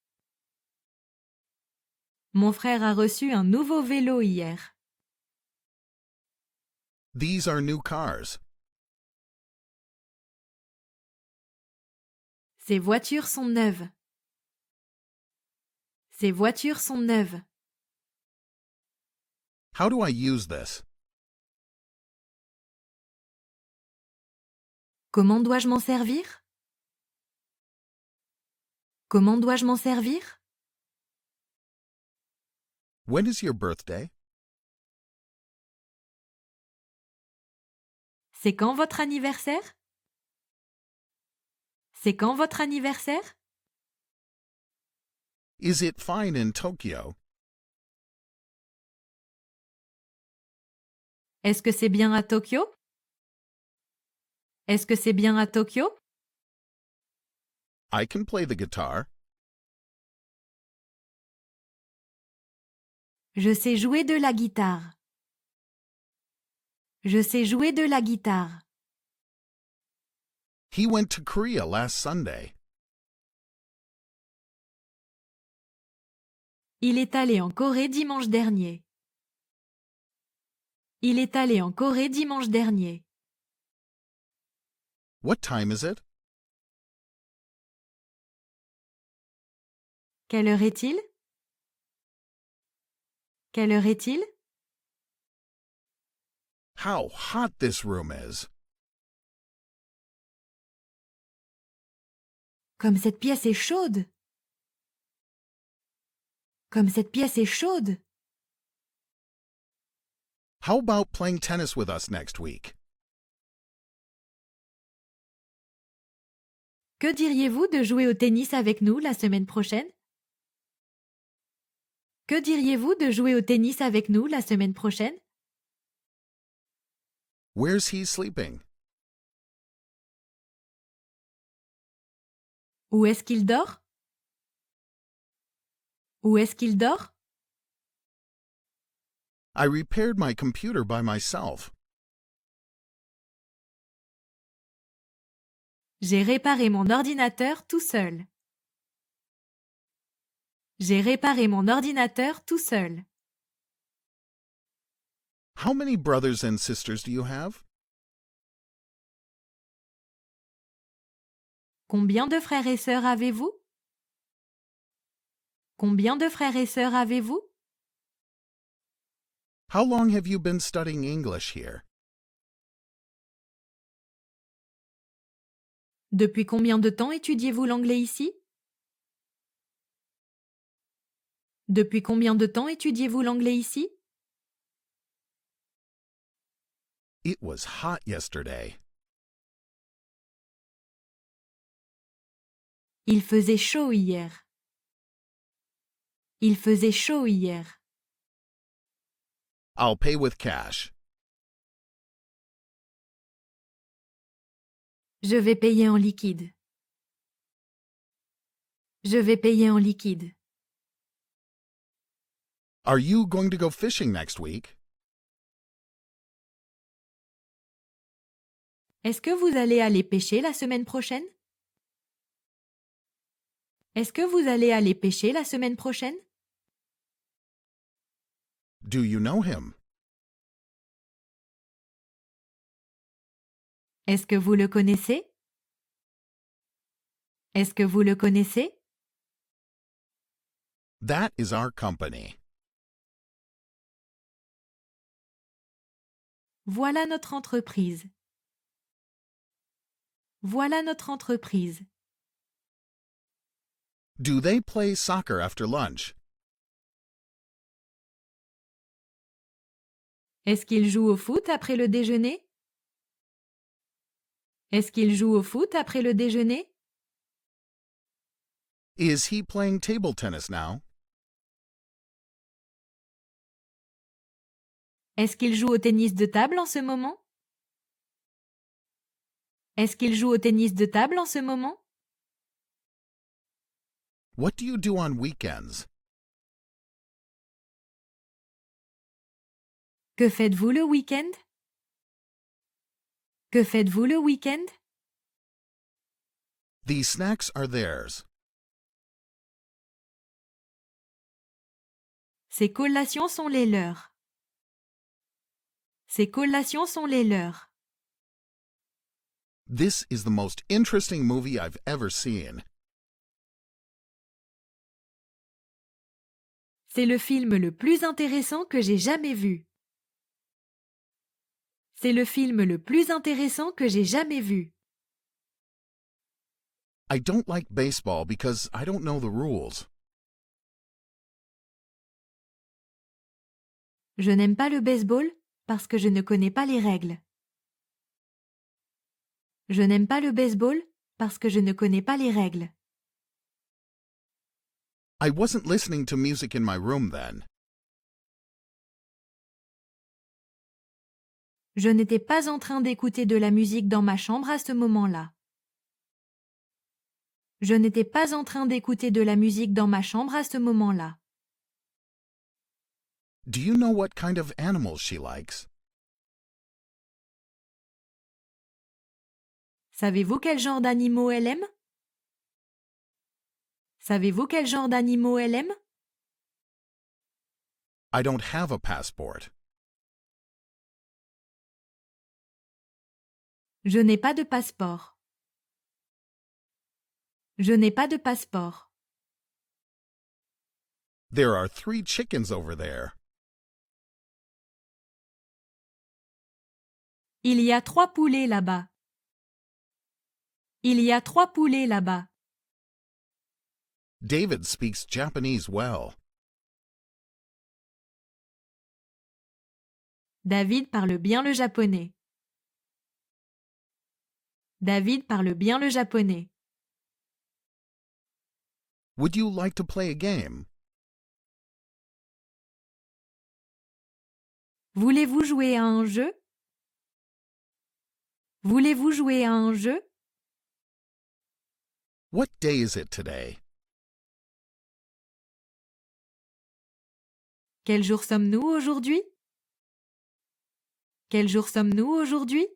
Mon frère a reçu un nouveau vélo hier. These are new cars. Ces voitures sont neuves. Ces voitures sont neuves. How do I use this? Comment dois-je m'en servir? Comment dois-je m'en servir? When is your birthday? C'est quand votre anniversaire? C'est quand votre anniversaire? Is it fine in Tokyo? Est-ce que c'est bien à Tokyo? Est-ce que c'est bien à Tokyo? I can play the guitar. Je sais jouer de la guitare. Je sais jouer de la guitare. He went to Korea last Sunday. Il est allé en Corée dimanche dernier. Il est allé en Corée dimanche dernier. What time is it? Quelle heure est-il? Quelle heure est-il? How hot this room is. Comme cette pièce est chaude. Comme cette pièce est chaude. How about playing tennis with us next week? Que diriez-vous de jouer au tennis avec nous la semaine prochaine? Que diriez-vous de jouer au tennis avec nous la semaine prochaine? Where's he sleeping? Où est-ce qu'il dort? Où est-ce qu'il dort? I repaired my computer by myself. J'ai réparé mon ordinateur tout seul. J'ai réparé mon ordinateur tout seul. How many brothers and sisters do you have? Combien de frères et sœurs avez-vous? Combien de frères et sœurs avez-vous? How long have you been studying English here? Depuis combien de temps étudiez-vous l'anglais ici? Depuis combien de temps étudiez-vous l'anglais ici? It was hot yesterday. Il faisait chaud hier. Il faisait chaud hier. I'll pay with cash. Je vais payer en liquide. Je vais payer en liquide. Are you going to go fishing next week? Est-ce que vous allez aller pêcher la semaine prochaine? Est-ce que vous allez aller pêcher la semaine prochaine? Do you know him? Est-ce que vous le connaissez? Est-ce que vous le connaissez? That is our company. Voilà notre entreprise. Voilà notre entreprise. Do they play soccer after lunch? Est-ce qu'il joue au foot après le déjeuner? Est-ce qu'il joue au foot après le déjeuner? Is he playing table tennis now? Est-ce qu'il joue au tennis de table en ce moment? Est-ce qu'il joue au tennis de table en ce moment? What do you do on weekends? Que faites-vous le week-end? Que faites-vous le week-end? These snacks are theirs. Ces collations sont les leurs. Ces collations sont les leurs. This is the most interesting movie I've ever seen. C'est le film le plus intéressant que j'ai jamais vu. C'est le film le plus intéressant que j'ai jamais vu. I don't like baseball because I don't know the rules. Je n'aime pas le baseball parce que je ne connais pas les règles. Je n'aime pas le baseball parce que je ne connais pas les règles. I wasn't listening to music in my room then. Je n'étais pas en train d'écouter de la musique dans ma chambre à ce moment-là. Je n'étais pas en train d'écouter de la musique dans ma chambre à ce moment-là. Do you know what kind of animals she likes? Savez-vous quel genre d'animaux elle aime? Savez-vous quel genre d'animaux elle aime? I don't have a passport. Je n'ai pas de passeport. Je n'ai pas de passeport. There are 3 chickens over there. Il y a 3 poulets là-bas. Il y a 3 poulets là-bas. David speaks Japanese well. David parle bien le japonais. David parle bien le japonais. Would you like to play a game? Voulez-vous jouer à un jeu? Voulez-vous jouer à un jeu? What day is it today? Quel jour sommes-nous aujourd'hui? Quel jour sommes-nous aujourd'hui?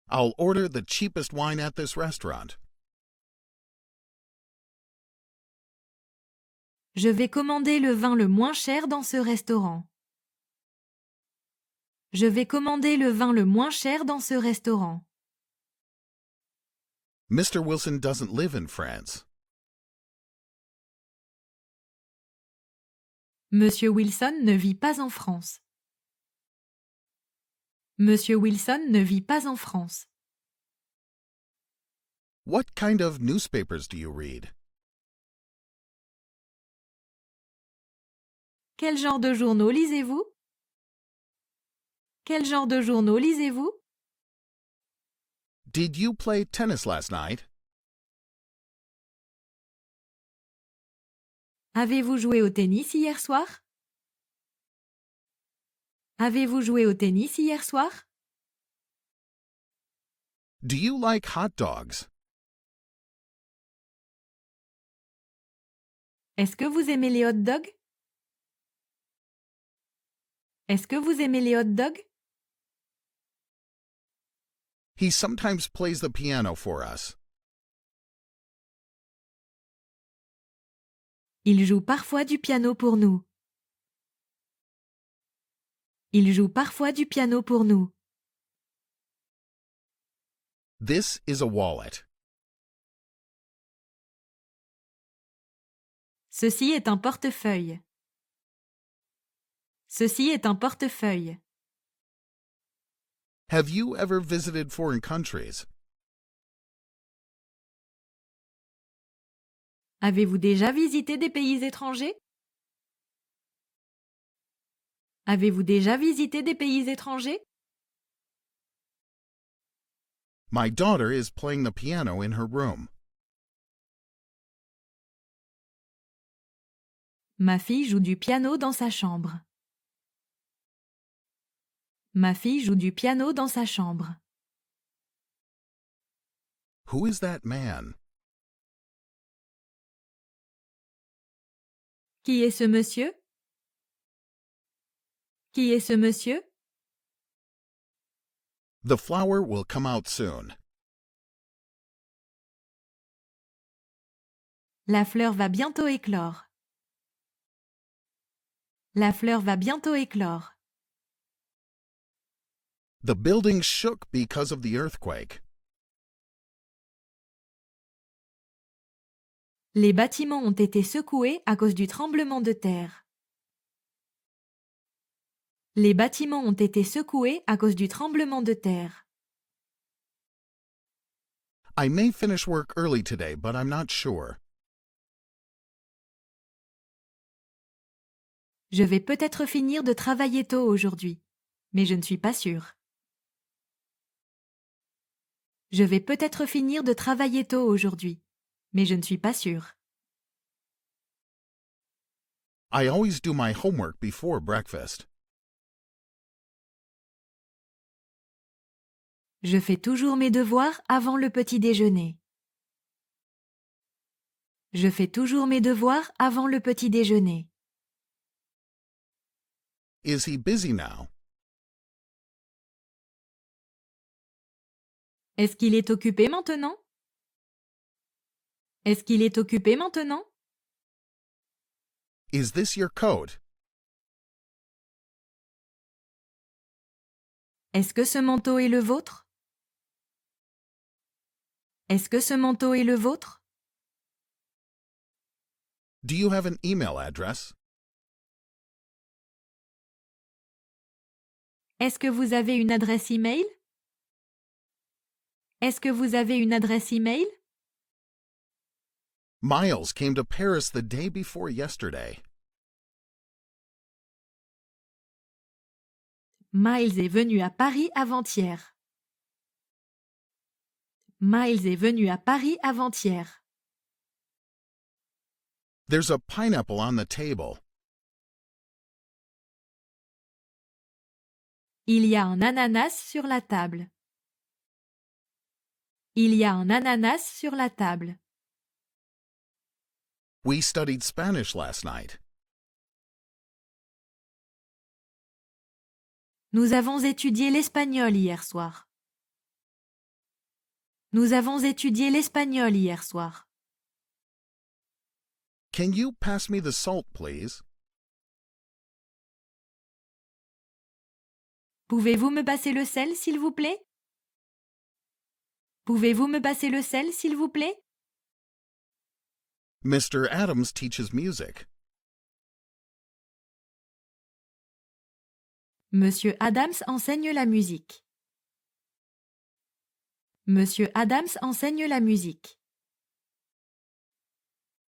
I'll order the cheapest wine at this restaurant. Je vais commander le vin le moins cher dans ce restaurant. Je vais commander le vin le moins cher dans ce restaurant. Mr. Wilson doesn't live in France. Monsieur Wilson ne vit pas en France. Monsieur Wilson ne vit pas en France. What kind of newspapers do you read? Quel genre de journaux lisez-vous? Quel genre de journaux lisez-vous? Did you play tennis last night? Avez-vous joué au tennis hier soir? Avez-vous joué au tennis hier soir? Do you like hot dogs? Est-ce que vous aimez les hot dogs? Est-ce que vous aimez les hot dogs? He sometimes plays the piano for us. Il joue parfois du piano pour nous. Il joue parfois du piano pour nous. This is a wallet. Ceci est un portefeuille. Ceci est un portefeuille. Have you ever visited foreign countries? Avez-vous déjà visité des pays étrangers? Avez-vous déjà visité des pays étrangers? My daughter is playing the piano in her room. Ma fille joue du piano dans sa chambre. Ma fille joue du piano dans sa chambre. Who is that man? Qui est ce monsieur? Qui est ce monsieur? The flower will come out soon. La fleur va bientôt éclore. La fleur va bientôt éclore. The building shook because of the earthquake. Les bâtiments ont été secoués à cause du tremblement de terre. Les bâtiments ont été secoués à cause du tremblement de terre. I may finish work early today, but I'm not sure. Je vais peut-être finir de travailler tôt aujourd'hui, mais je ne suis pas sûre. Je vais peut-être finir de travailler tôt aujourd'hui, mais je ne suis pas sûre. I always do my homework before breakfast. Je fais toujours mes devoirs avant le petit déjeuner. Je fais toujours mes devoirs avant le petit déjeuner. Is he busy now? Est-ce qu'il est occupé maintenant? Est-ce qu'il est occupé maintenant? Is this your coat? Est-ce que ce manteau est le vôtre? Est-ce que ce manteau est le vôtre? Do you have an email address? Est-ce que vous avez une adresse e-mail? Est-ce que vous avez une adresse e-mail? Miles came to Paris the day before yesterday. Miles est venu à Paris avant-hier. Miles est venu à Paris avant-hier. There's a pineapple on the table. Il y a un ananas sur la table. Il y a un ananas sur la table. We studied Spanish last night. Nous avons étudié l'espagnol hier soir. Nous avons étudié l'espagnol hier soir. Can you pass me the salt, please? Pouvez-vous me passer le sel, s'il vous plaît? Pouvez-vous me passer le sel, s'il vous plaît? Mr. Adams teaches music. Monsieur Adams enseigne la musique. Monsieur Adams enseigne la musique.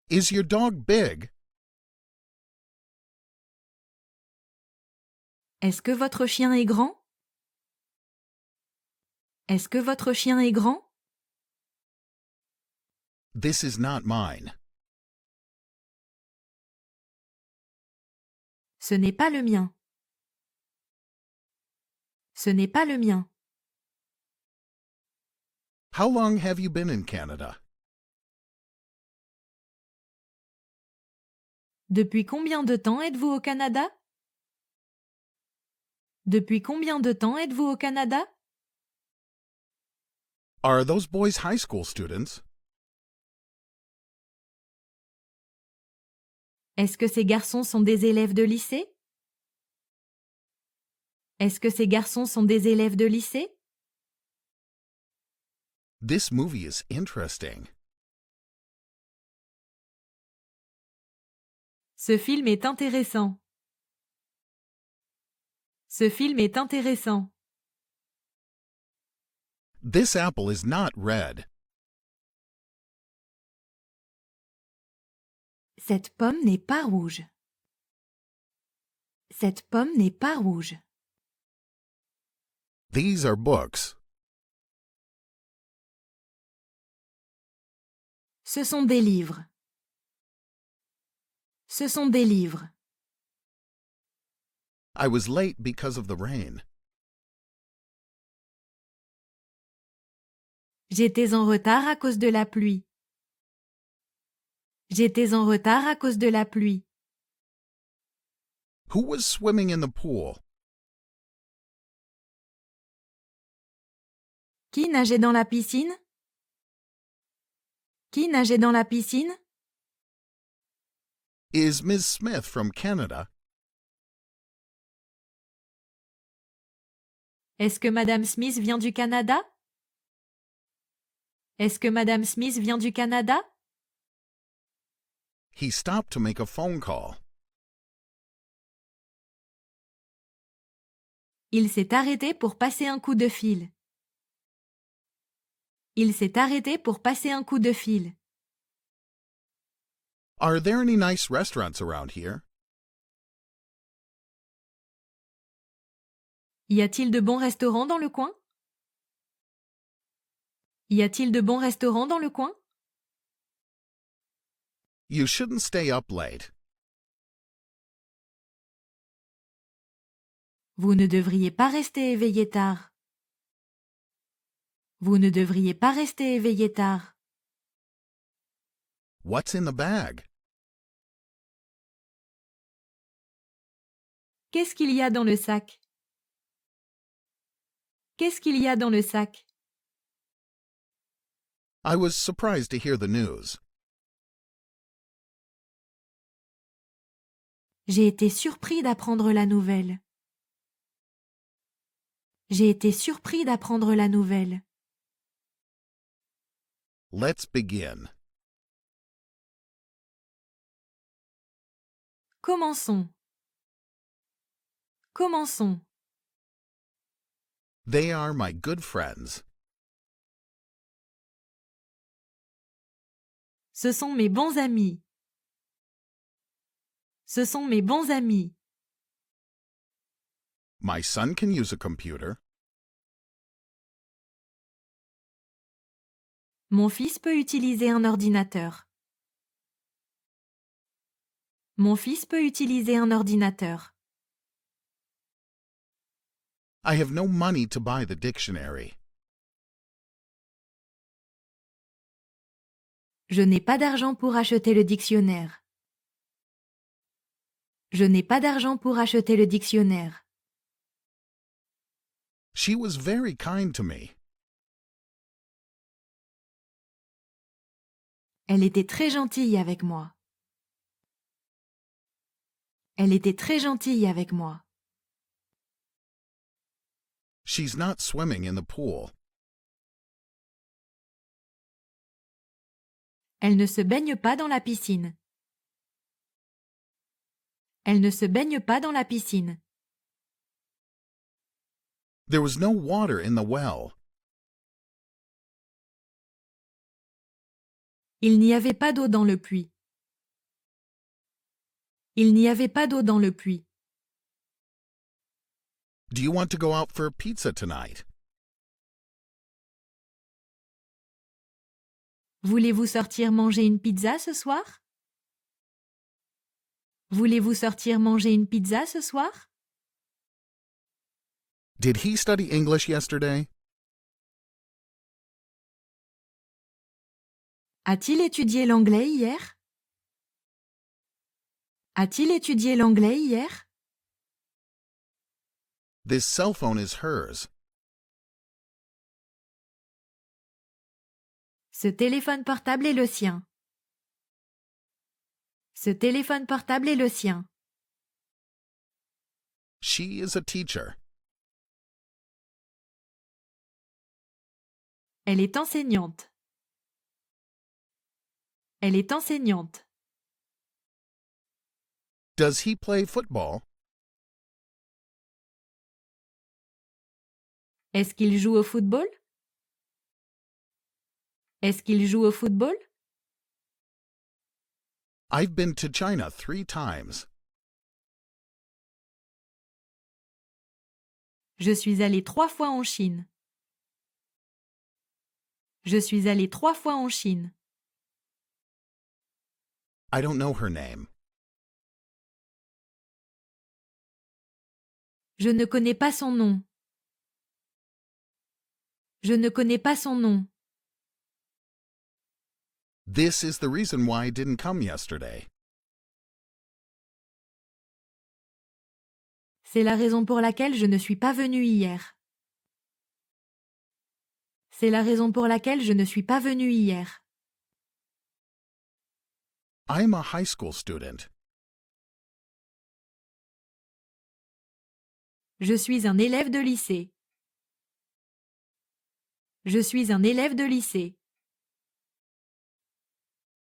Is your dog big? Est-ce que votre chien est grand? Est-ce que votre chien est grand? This is not mine. Ce n'est pas le mien. Ce n'est pas le mien. How long have you been in Canada? Depuis combien de temps êtes-vous au Canada? Depuis combien de temps êtes-vous au Canada? Are those boys high school students? Est-ce que ces garçons sont des élèves de lycée? Est-ce que ces garçons sont des élèves de lycée? This movie is interesting. Ce film est intéressant. Ce film est intéressant. This apple is not red. Cette pomme n'est pas rouge. Cette pomme n'est pas rouge. These are books. Ce sont des livres. Ce sont des livres. I was late because of the rain. J'étais en retard à cause de la pluie. J'étais en retard à cause de la pluie. Who was swimming in the pool? Qui nageait dans la piscine? Qui nageait dans la piscine? Is Ms. Smith from Canada? Est-ce que Madame Smith vient du Canada? Est-ce que Madame Smith vient du Canada? He stopped to make a phone call. Il s'est arrêté pour passer un coup de fil. Il s'est arrêté pour passer un coup de fil. Are there any nice restaurants around here? Y a-t-il de bons restaurants dans le coin? Y a-t-il de bons restaurants dans le coin? You shouldn't stay up late. Vous ne devriez pas rester éveillé tard. Vous ne devriez pas rester éveillé tard. What's in the bag? Qu'est-ce qu'il y a dans le sac? Qu'est-ce qu'il y a dans le sac? I was surprised to hear the news. J'ai été surpris d'apprendre la nouvelle. J'ai été surpris d'apprendre la nouvelle. Let's begin. Commençons. Commençons. They are my good friends. Ce sont mes bons amis. Ce sont mes bons amis. My son can use a computer. Mon fils peut utiliser un ordinateur. Mon fils peut utiliser un ordinateur. I have no money to buy the dictionary. Je n'ai pas d'argent pour acheter le dictionnaire. Je n'ai pas d'argent pour acheter le dictionnaire. She was very kind to me. Elle était très gentille avec moi. Elle était très gentille avec moi. She's not swimming in the pool. Elle ne se baigne pas dans la piscine. Elle ne se baigne pas dans la piscine. There was no water in the well. Il n'y avait pas d'eau dans le puits. Il n'y avait pas d'eau dans le puits. Do you want to go out for pizza tonight? Voulez-vous sortir manger une pizza ce soir? Voulez-vous sortir manger une pizza ce soir? Did he study English yesterday? A-t-il étudié l'anglais hier? A-t-il étudié l'anglais hier? This cell phone is hers. Ce téléphone portable est le sien. Ce téléphone portable est le sien. She is a teacher. Elle est enseignante. Elle est enseignante. Does he play football? Est-ce qu'il joue au football? Est-ce qu'il joue au football? I've been to China 3 times. Je suis allé 3 fois en Chine. Je suis allé 3 fois en Chine. I don't know her name. Je ne connais pas son nom. Je ne connais pas son nom. This is the reason why I didn't come yesterday. C'est la raison pour laquelle je ne suis pas venu hier. C'est la raison pour laquelle je ne suis pas venu hier. I'm a high school student. Je suis un élève de lycée. Je suis un élève de lycée.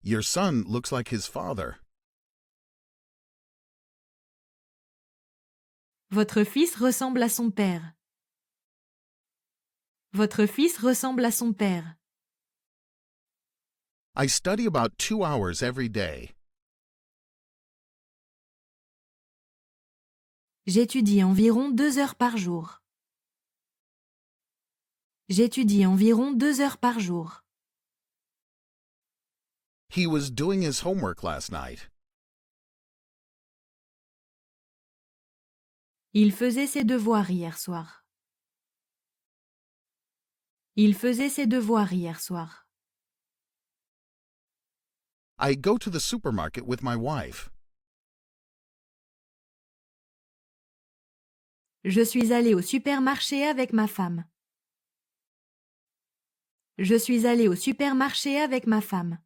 Your son looks like his father. Votre fils ressemble à son père. Votre fils ressemble à son père. I study about 2 hours every day. J'étudie environ 2 heures par jour. J'étudie environ 2 heures par jour. He was doing his homework last night. Il faisait ses devoirs hier soir. Il faisait ses devoirs hier soir. I go to the supermarket with my wife. Je suis allé au supermarché avec ma femme. Je suis allé au supermarché avec ma femme.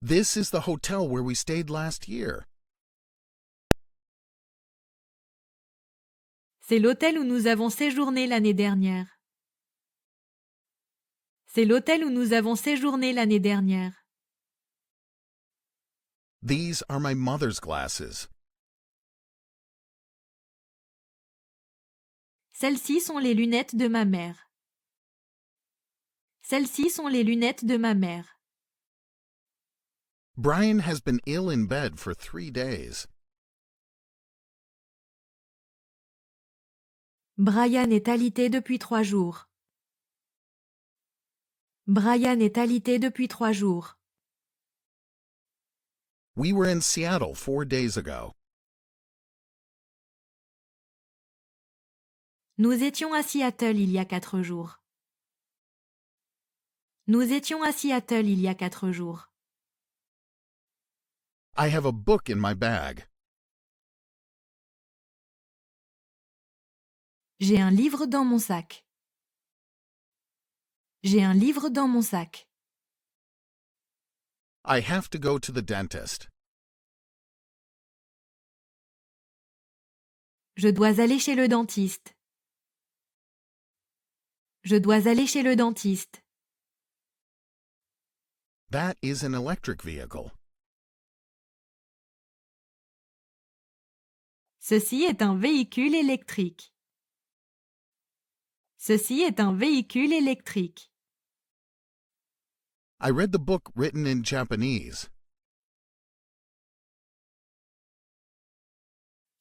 This is the hotel where we stayed last year. C'est l'hôtel où nous avons séjourné l'année dernière. C'est l'hôtel où nous avons séjourné l'année dernière. These are my mother's glasses. Celles-ci sont les lunettes de ma mère. Celles-ci sont les lunettes de ma mère. Brian has been ill in bed for 3 days. Brian est alité depuis 3 jours. Brian est alité depuis 3 jours. We were in Seattle 4 days ago. Nous étions à Seattle il y a 4 jours. Nous étions à Seattle il y a 4 jours. I have a book in my bag. J'ai un livre dans mon sac. J'ai un livre dans mon sac. I have to go to the dentist. Je dois aller chez le dentiste. Je dois aller chez le dentiste. That is an electric vehicle. Ceci est un véhicule électrique. Ceci est un véhicule électrique. I read the book written in Japanese.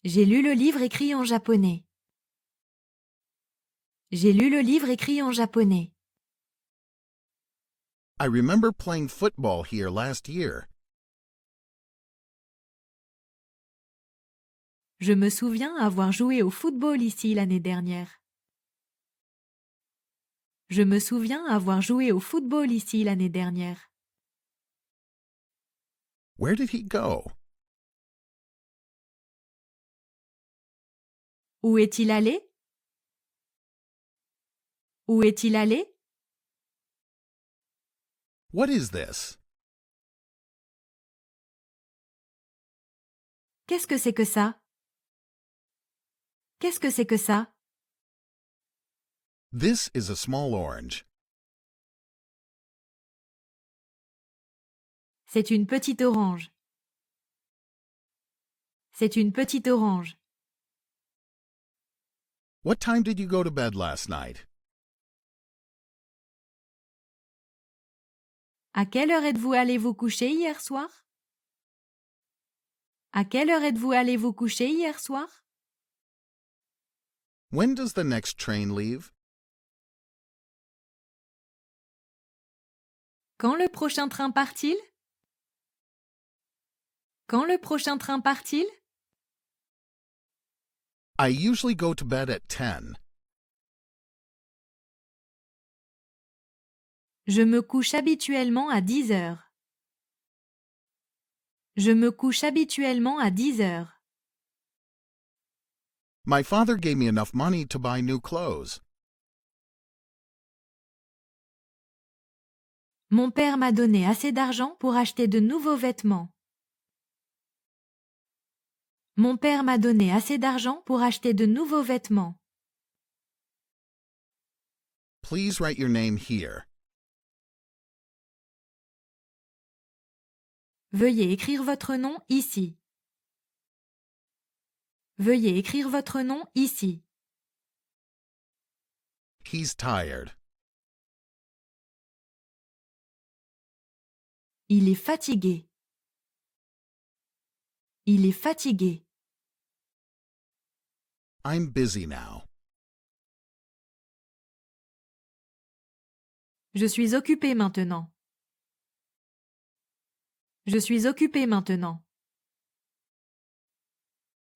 J'ai lu le livre écrit en japonais. J'ai lu le livre écrit en japonais. I remember playing football here last year. Je me souviens avoir joué au football ici l'année dernière. Je me souviens avoir joué au football ici l'année dernière. Where did he go? Où est-il allé? Où est-il allé? What is this? Qu'est-ce que c'est que ça? Qu'est-ce que c'est que ça? This is a small orange. C'est une petite orange. C'est une petite orange. What time did you go to bed last night? À quelle heure êtes-vous allé vous coucher hier soir? À quelle heure êtes-vous allé vous coucher hier soir? When does the next train leave? Quand le prochain train part-il? Quand le prochain train part-il? I usually go to bed at 10. Je me couche habituellement à 10 heures. Je me couche habituellement à 10 heures. My father gave me enough money to buy new clothes. Mon père m'a donné assez d'argent pour acheter de nouveaux vêtements. Mon père m'a donné assez d'argent pour acheter de nouveaux vêtements. Please write your name here. Veuillez écrire votre nom ici. Veuillez écrire votre nom ici. He's tired. Il est fatigué. Il est fatigué. I'm busy now. Je suis occupé maintenant. Je suis occupé maintenant.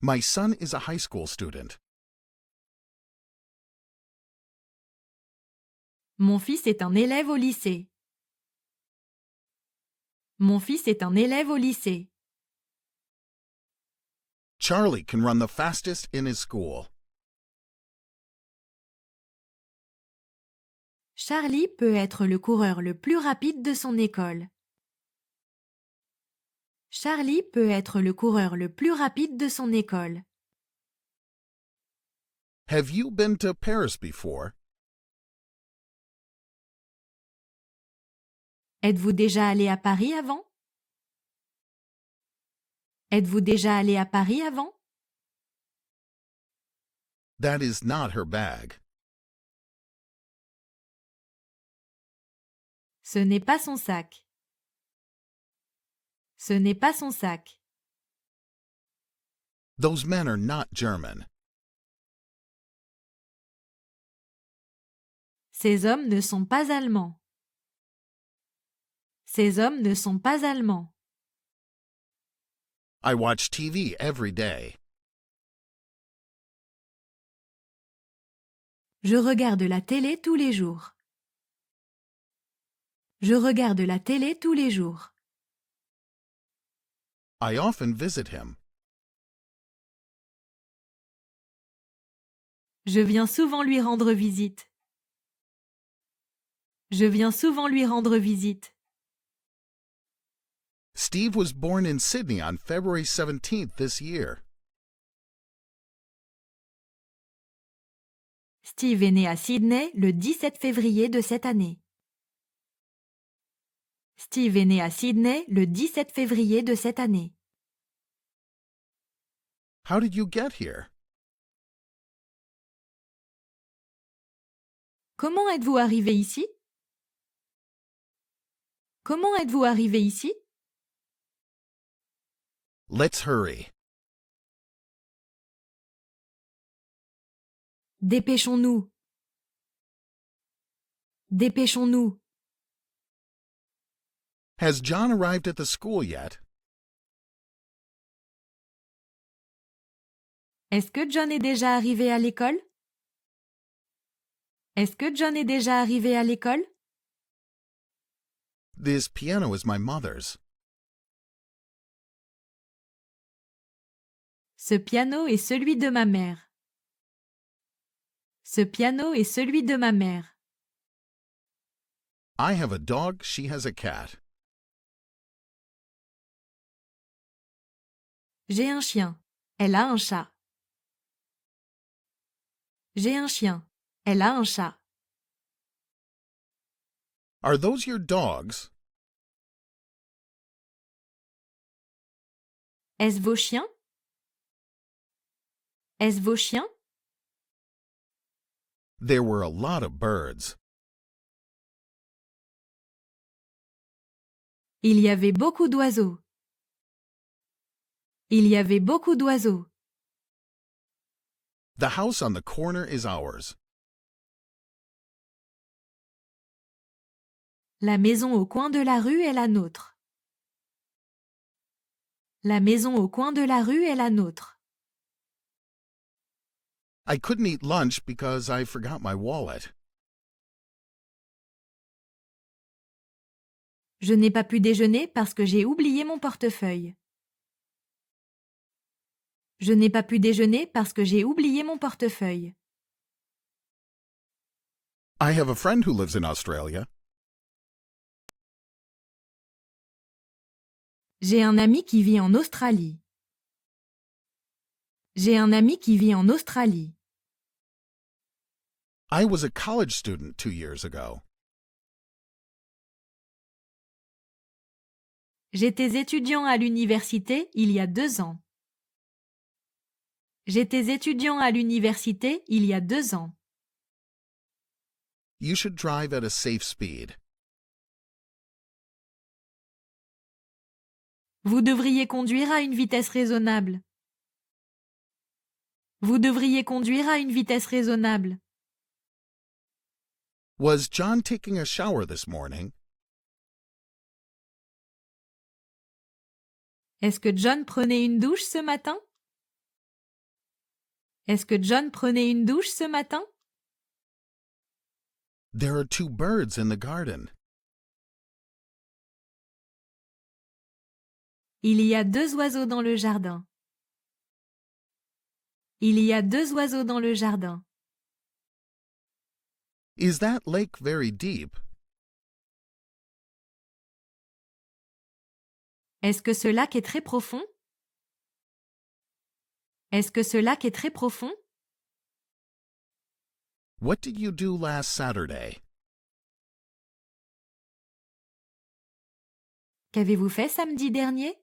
My son is a high school student. Mon fils est un élève au lycée. Mon fils est un élève au lycée. Charlie can run the fastest in his school. Charlie peut être le coureur le plus rapide de son école. Charlie peut être le coureur le plus rapide de son école. Have you been to Paris before? Êtes-vous déjà allé à Paris avant? Êtes-vous déjà allé à Paris avant? That is not her bag. Ce n'est pas son sac. Ce n'est pas son sac. Those men are not German. Ces hommes ne sont pas allemands. Ces hommes ne sont pas allemands. I watch TV every day. Je regarde la télé tous les jours. Je regarde la télé tous les jours. I often visit him. Je viens souvent lui rendre visite. Je viens souvent lui rendre visite. Steve was born in Sydney on February 17th this year. Steve est né à Sydney le 17 février de cette année. Steve est né à Sydney le 17 février de cette année. How did you get here? Comment êtes-vous arrivé ici? Comment êtes-vous arrivé ici? Let's hurry. Dépêchons-nous. Dépêchons-nous. Has John arrived at the school yet? Est-ce que John est déjà arrivé à l'école? Est-ce que John est déjà arrivé à l'école? This piano is my mother's. Ce piano est celui de ma mère. Ce piano est celui de ma mère. I have a dog, she has a cat. J'ai un chien. Elle a un chat. J'ai un chien. Elle a un chat. Are those your dogs? Est-ce vos chiens? Est-ce vos chiens? There were a lot of birds. Il y avait beaucoup d'oiseaux. Il y avait beaucoup d'oiseaux. The house on the corner is ours. La maison au coin de la rue est la nôtre. La maison au coin de la rue est la nôtre. I couldn't eat lunch because I forgot my wallet. Je n'ai pas pu déjeuner parce que j'ai oublié mon portefeuille. Je n'ai pas pu déjeuner parce que j'ai oublié mon portefeuille. I have a friend who lives in Australia. J'ai un ami qui vit en Australie. J'ai un ami qui vit en Australie. I was a college student 2 years ago. J'étais étudiant à l'université il y a 2 ans. J'étais étudiant à l'université il y a 2 ans. You should drive at a safe speed. Vous devriez conduire à une vitesse raisonnable. Vous devriez conduire à une vitesse raisonnable. Was John taking a shower this morning? Est-ce que John prenait une douche ce matin? Est-ce que John prenait une douche ce matin? There are 2 birds in the garden. Il y a 2 oiseaux dans le jardin. Il y a 2 oiseaux dans le jardin. Is that lake very deep? Est-ce que ce lac est très profond? Est-ce que ce lac est très profond? What did you do last Saturday? Qu'avez-vous fait samedi dernier?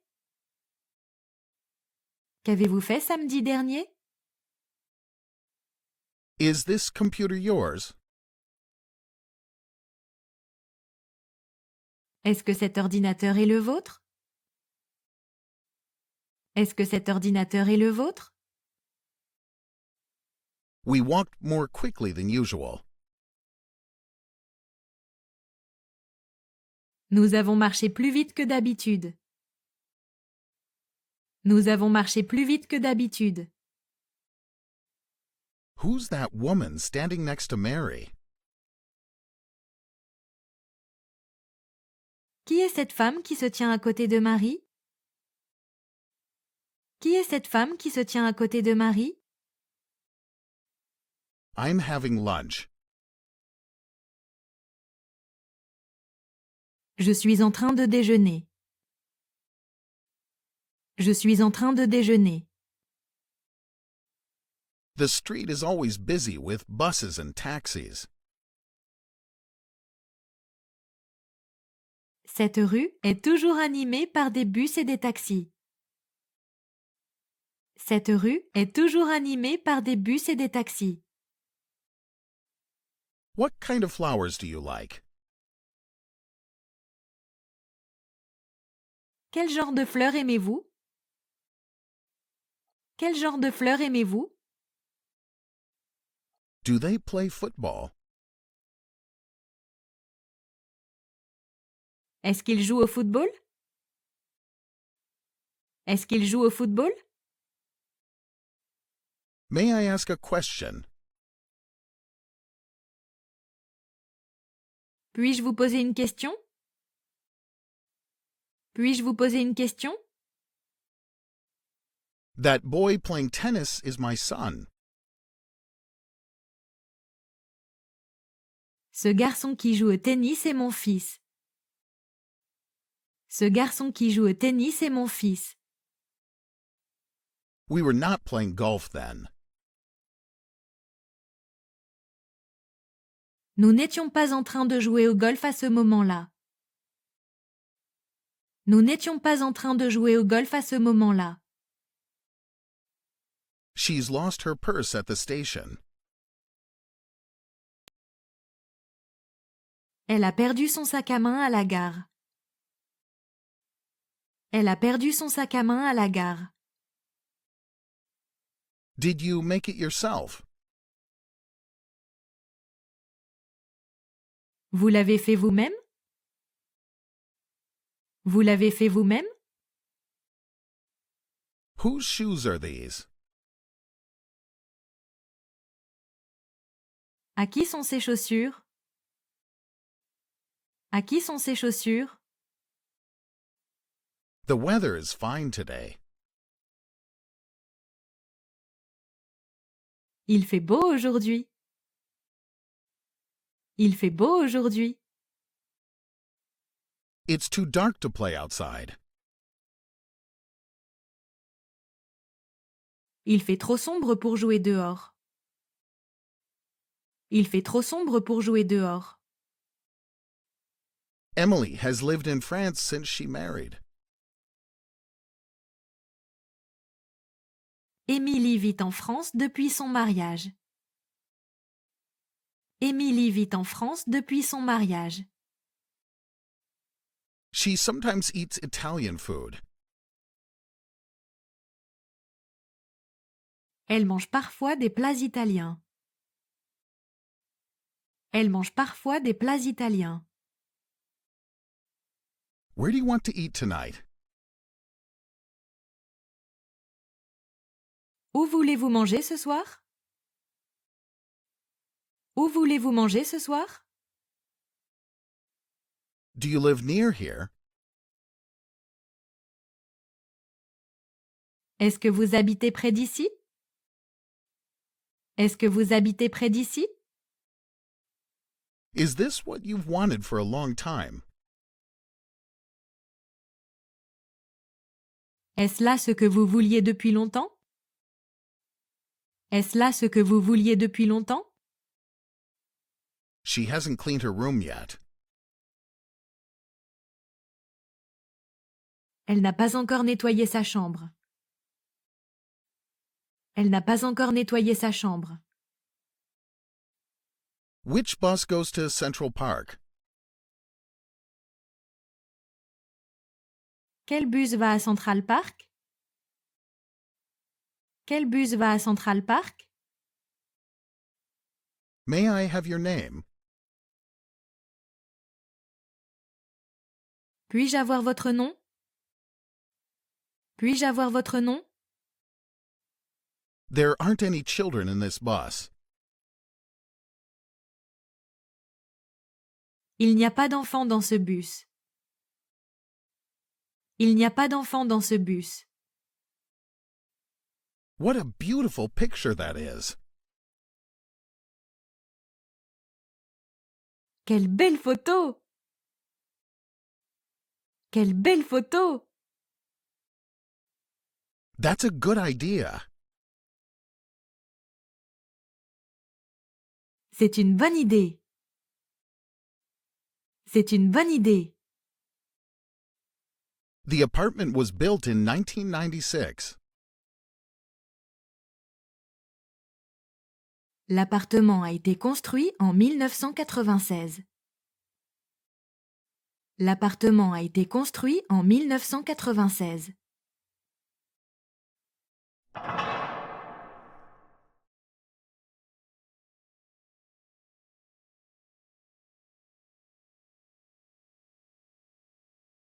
Qu'avez-vous fait samedi dernier? Is this computer yours? Est-ce que cet ordinateur est le vôtre? Est-ce que cet ordinateur est le vôtre? We walked more quickly than usual. Nous avons marché plus vite que d'habitude. Nous avons marché plus vite que d'habitude. Who's that woman standing next to Mary? Qui est cette femme qui se tient à côté de Marie? Qui est cette femme qui se tient à côté de Marie? I'm having lunch. Je suis en train de déjeuner. Je suis en train de déjeuner. The street is always busy with buses and taxis. Cette rue est toujours animée par des bus et des taxis. Cette rue est toujours animée par des bus et des taxis. What kind of flowers do you like? Quel genre de fleurs aimez-vous? Quel genre de fleurs aimez-vous? Do they play football? Est-ce qu'ils jouent au football? Est-ce qu'ils jouent au football? May I ask a question? Puis-je vous poser une question? Puis-je vous poser une question? That boy playing tennis is my son. Ce garçon qui joue au tennis est mon fils. Ce garçon qui joue au tennis est mon fils. We were not playing golf then. Nous n'étions pas en train de jouer au golf à ce moment-là. Nous n'étions pas en train de jouer au golf à ce moment-là. She's lost her purse at the station. Elle a perdu son sac à main à la gare. Elle a perdu son sac à main à la gare. Did you make it yourself? Vous l'avez fait vous-même? Vous l'avez fait vous-même? Whose shoes are these? À qui sont ces chaussures? À qui sont ces chaussures? The weather is fine today. Il fait beau aujourd'hui. Il fait beau aujourd'hui. It's too dark to play outside. Il fait trop sombre pour jouer dehors. Il fait trop sombre pour jouer dehors. Emily has lived in France since she married. Émilie vit en France depuis son mariage. Émilie vit en France depuis son mariage. She sometimes eats Italian food. Elle mange parfois des plats italiens. Elle mange parfois des plats italiens. Where do you want to eat tonight? Où voulez-vous manger ce soir? Où voulez-vous manger ce soir? Do you live near here? Est-ce que vous habitez près d'ici? Est-ce que vous habitez près d'ici? Is this what you've wanted for a long time? Est-ce là ce que vous vouliez depuis longtemps? Est-ce là ce que vous vouliez depuis longtemps? She hasn't cleaned her room yet. Elle n'a pas encore nettoyé sa chambre. Elle n'a pas encore nettoyé sa chambre. Which bus goes to Central Park? Quel bus va à Central Park? Quel bus va à Central Park? May I have your name? Puis-je avoir votre nom? Puis-je avoir votre nom? There aren't any children in this bus. Il n'y a pas d'enfants dans ce bus. Il n'y a pas d'enfants dans ce bus. What a beautiful picture that is. Quelle belle photo! Quelle belle photo! That's a good idea. C'est une bonne idée. C'est une bonne idée. The apartment was built in 1996. L'appartement a été construit en 1996. L'appartement a été construit en 1996.